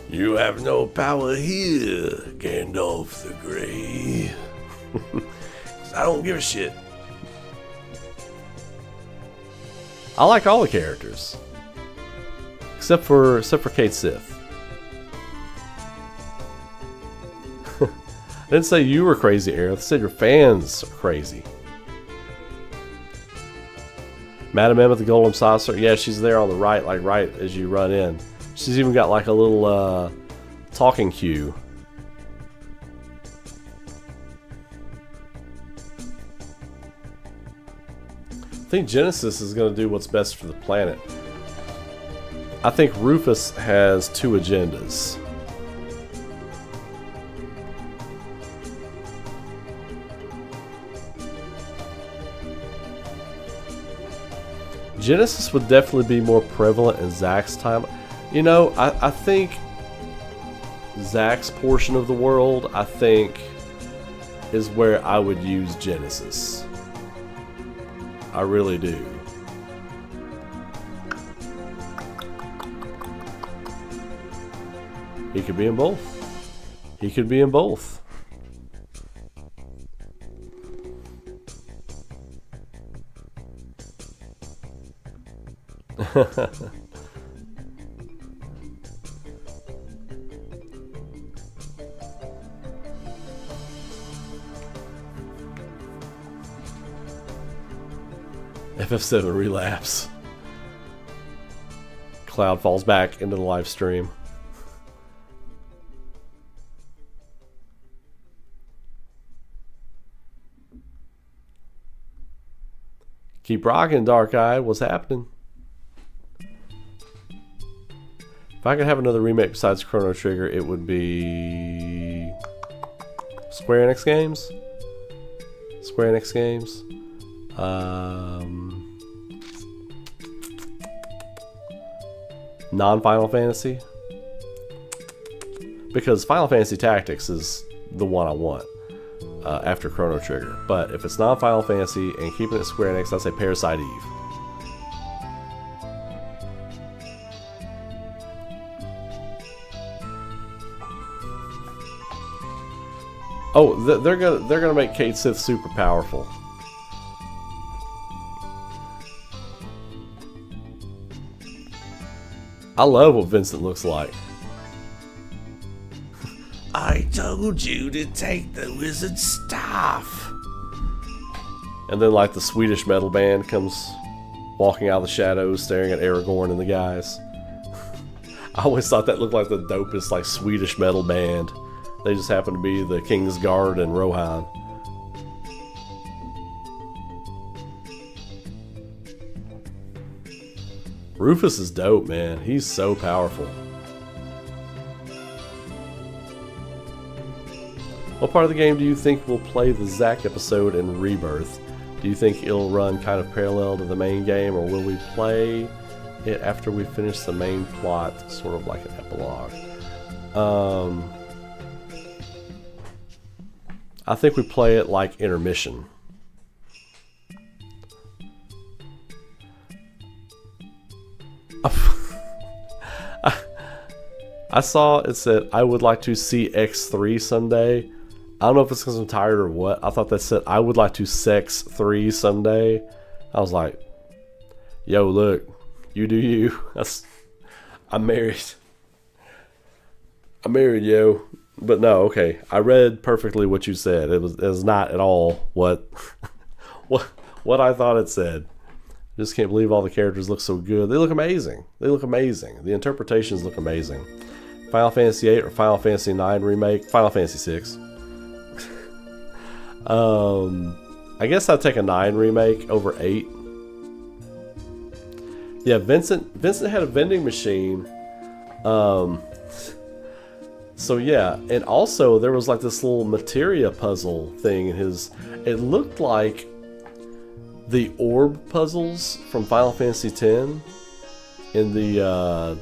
You have no power here, Gandalf the Grey. I don't give a shit. I like all the characters, except for Cait Sith. I didn't say you were crazy, Aerith. I said your fans are crazy. Madam M at the Golden Saucer. Yeah, she's there on the right, like right as you run in. She's even got like a little talking cue. I think Genesis is going to do what's best for the planet. I think Rufus has 2 agendas. Genesis would definitely be more prevalent in Zack's time. You know, I think Zack's portion of the world, I think, is where I would use Genesis. I really do. He could be in both. He could be in both. FF7 relapse. Cloud falls back into the live stream. Keep rocking, Dark Eye. What's happening? If I could have another remake besides Chrono Trigger, it would be Square Enix games. Square Enix games. Non-Final Fantasy. Because Final Fantasy Tactics is the one I want after Chrono Trigger. But if it's non-Final Fantasy and keeping it Square Enix, I'd say Parasite Eve. Oh, they're gonna make Cait Sith super powerful. I love what Vincent looks like. I told you to take the wizard's staff. And then like the Swedish metal band comes walking out of the shadows staring at Aragorn and the guys. I always thought that looked like the dopest like Swedish metal band. They just happen to be the King's Guard and Rohan. Rufus is dope, man. He's so powerful. What part of the game do you think will play the Zack episode in Rebirth? Do you think it'll run kind of parallel to the main game, or will we play it after we finish the main plot, sort of like an epilogue? I think we play it like intermission. I saw it said, I would like to see X3 someday. I don't know if it's because I'm tired or what. I thought that said, I would like to sex 3 someday. I was like, yo, look, you do you. I'm married. I'm married, yo. But no, okay. I read perfectly what you said. It was not at all what I thought it said. I just can't believe all the characters look so good. They look amazing. They look amazing. The interpretations look amazing. Final Fantasy VIII or Final Fantasy IX remake? Final Fantasy VI. I guess I'd take a 9 remake over 8. Yeah, Vincent had a vending machine. So yeah, and also there was like this little materia puzzle thing in his. It looked like the orb puzzles from Final Fantasy X in the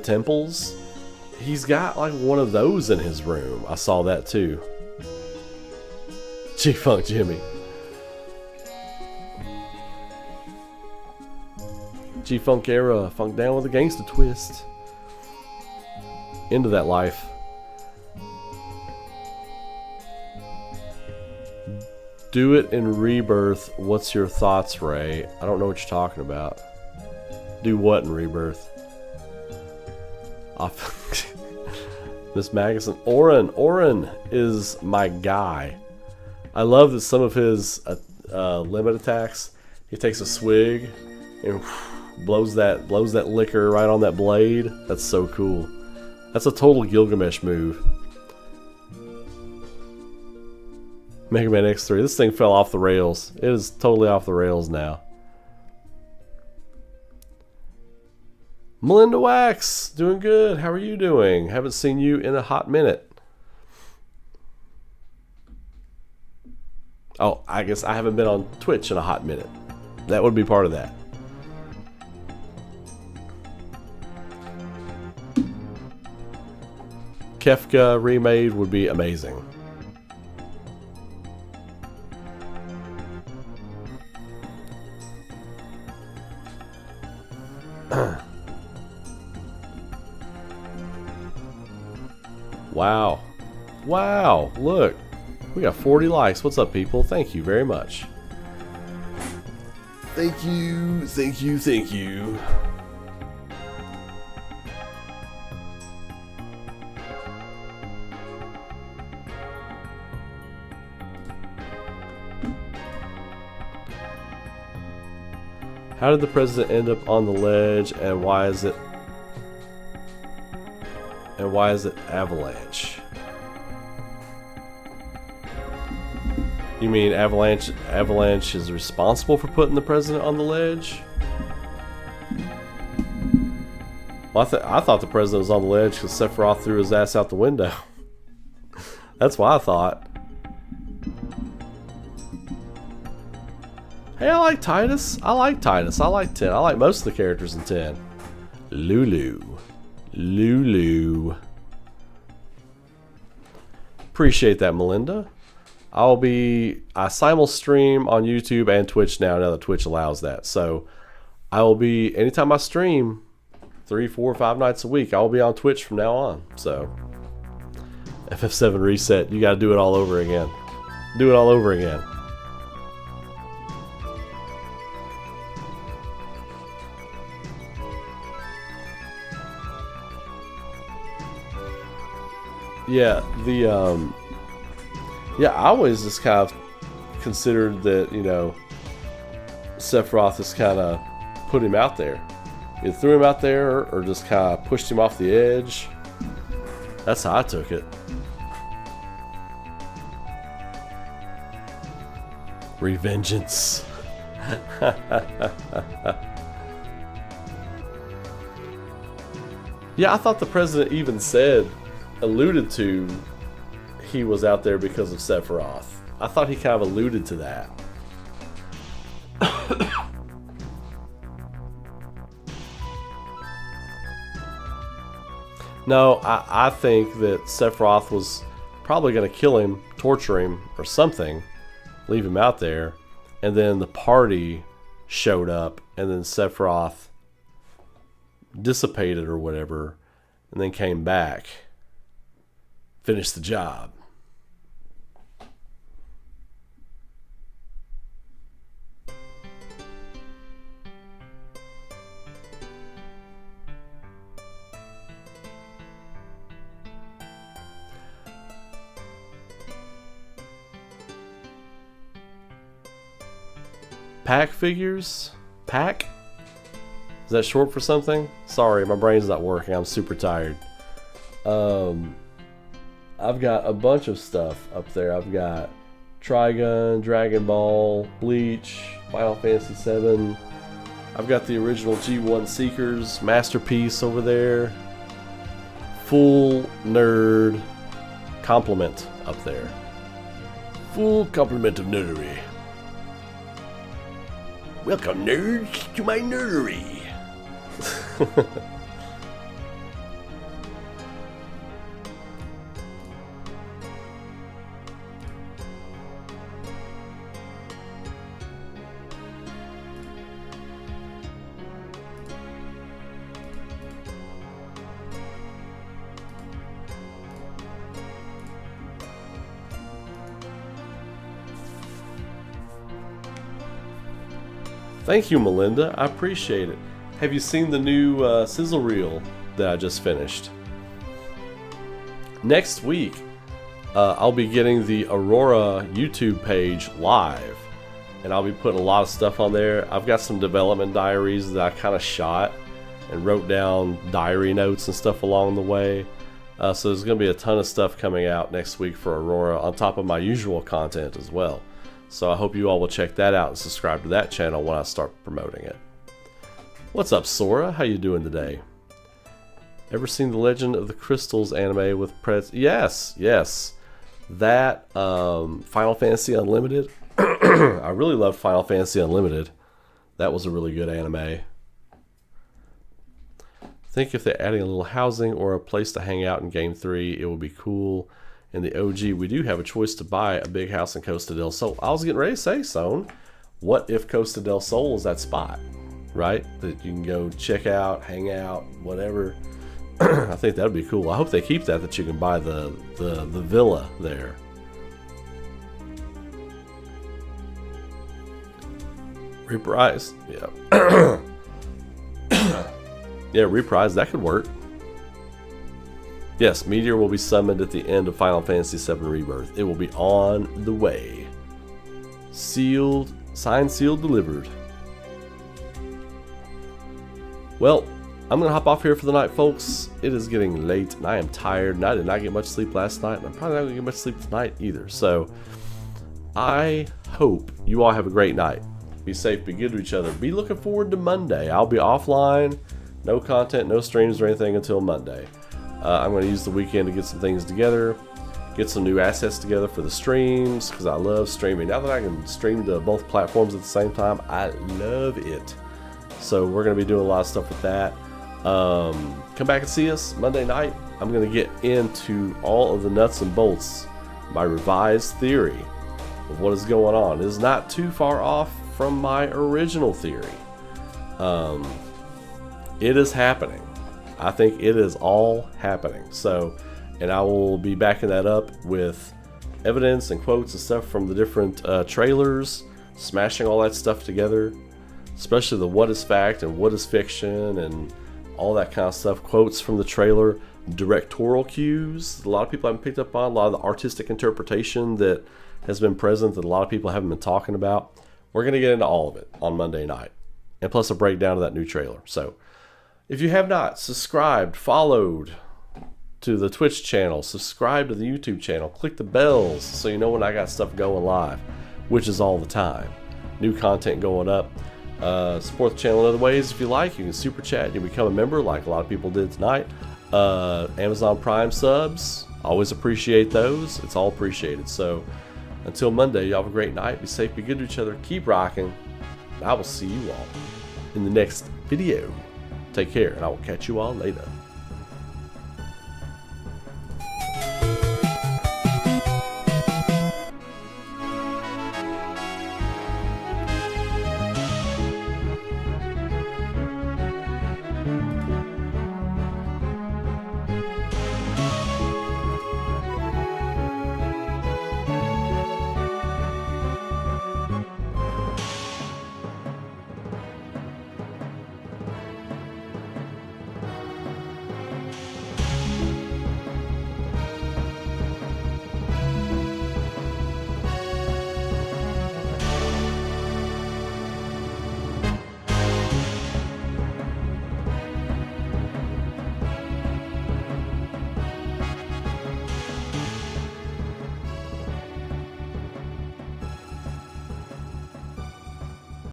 temples. He's got like one of those in his room. I saw that too. G-Funk Jimmy. G-Funk era. Funk down with a gangsta twist. Into that life. Do it in Rebirth. What's your thoughts, Ray? I don't know what you're talking about. Do what in Rebirth? Miss Magnuson. Orin is my guy. I love that some of his limit attacks, he takes a swig and blows that liquor right on that blade. That's so cool. That's a total Gilgamesh move. Mega Man X3. This thing fell off the rails. It is totally off the rails now. Melinda Wax, doing good. How are you doing? Haven't seen you in a hot minute. Oh, I guess I haven't been on Twitch in a hot minute. That would be part of that. Kefka remade would be amazing. Wow. Wow, look. We got 40 likes. What's up, people? Thank you very much. Thank you, thank you, thank you. How did the president end up on the ledge, and why is it Avalanche? You mean Avalanche is responsible for putting the president on the ledge? Well, I thought the president was on the ledge because Sephiroth threw his ass out the window. That's what I thought. Hey, I like Titus. I like 10. I like most of the characters in 10. Lulu. Appreciate that, Melinda. I simul stream on YouTube and Twitch now that Twitch allows that. So I will be, anytime I stream 3, 4, 5 nights a week, I will be on Twitch from now on. So, FF7 reset. You got to do it all over again. Do it all over again. Yeah, I always just kind of considered that, you know, Sephiroth just kind of put him out there. Either threw him out there or just kind of pushed him off the edge. That's how I took it. Revengeance. Yeah, I thought the president even alluded to he was out there because of Sephiroth. I thought he kind of alluded to that. No, I think that Sephiroth was probably going to kill him, torture him, or something, leave him out there, and then the party showed up, and then Sephiroth dissipated or whatever, and then came back, finished the job. Pack figures? Pack? Is that short for something? Sorry, my brain's not working. I'm super tired. I've got a bunch of stuff up there. I've got Trigun, Dragon Ball, Bleach, Final Fantasy VII. I've got the original G1 Seekers Masterpiece over there. Full nerd compliment up there. Full complement of nerdery. Welcome, nerds, to my nerdery. Thank you, Melinda. I appreciate it. Have you seen the new sizzle reel that I just finished? Next week, I'll be getting the Aurora YouTube page live, and I'll be putting a lot of stuff on there. I've got some development diaries that I kind of shot and wrote down diary notes and stuff along the way. So there's going to be a ton of stuff coming out next week for Aurora on top of my usual content as well. So I hope you all will check that out and subscribe to that channel when I start promoting it. What's up, Sora? How you doing today? Ever seen the Legend of the Crystals anime with Yes. That Final Fantasy Unlimited. I really loved Final Fantasy Unlimited. That was a really good anime. I think if they're adding a little housing or a place to hang out in Game 3, it would be cool. In the OG, we do have a choice to buy a big house in Costa del Sol. I was getting ready to say, Son, what if Costa del Sol is that spot, right? That you can go check out, hang out, whatever. I think that would be cool. I hope they keep that you can buy the villa there. Reprise, yeah. Yeah, reprise, that could work. Yes, Meteor will be summoned at the end of Final Fantasy VII Rebirth. It will be on the way. Sealed, signed, sealed, delivered. Well, I'm going to hop off here for the night, folks. It is getting late, and I am tired, and I did not get much sleep last night, and I'm probably not going to get much sleep tonight either. So, I hope you all have a great night. Be safe, be good to each other. Be looking forward to Monday. I'll be offline. No content, no streams or anything until Monday. I'm going to use the weekend to get some things together, get some new assets together for the streams, because I love streaming. Now that I can stream to both platforms at the same time, I love it. So we're going to be doing a lot of stuff with that. Come back and see us Monday night. I'm going to get into all of the nuts and bolts, my revised theory of what is going on. It is not too far off from my original theory. It is happening. I think it is all happening. So and I will be backing that up with evidence and quotes and stuff from the different trailers, smashing all that stuff together, especially the what is fact and what is fiction and all that kind of stuff. Quotes from the trailer, directorial cues a lot of people haven't picked up on, a lot of the artistic interpretation that has been present that a lot of people haven't been talking about. We're going to get into all of it on Monday night, and plus a breakdown of that new trailer. So if you have not subscribed, followed to the Twitch channel, subscribe to the YouTube channel, click the bells so you know when I got stuff going live, which is all the time. New content going up. Support the channel in other ways if you like. You can super chat, you can become a member like a lot of people did tonight. Amazon Prime subs, always appreciate those. It's all appreciated. So until Monday, y'all have a great night. Be safe, be good to each other, keep rocking. I will see you all in the next video. Take care, and I will catch you all later.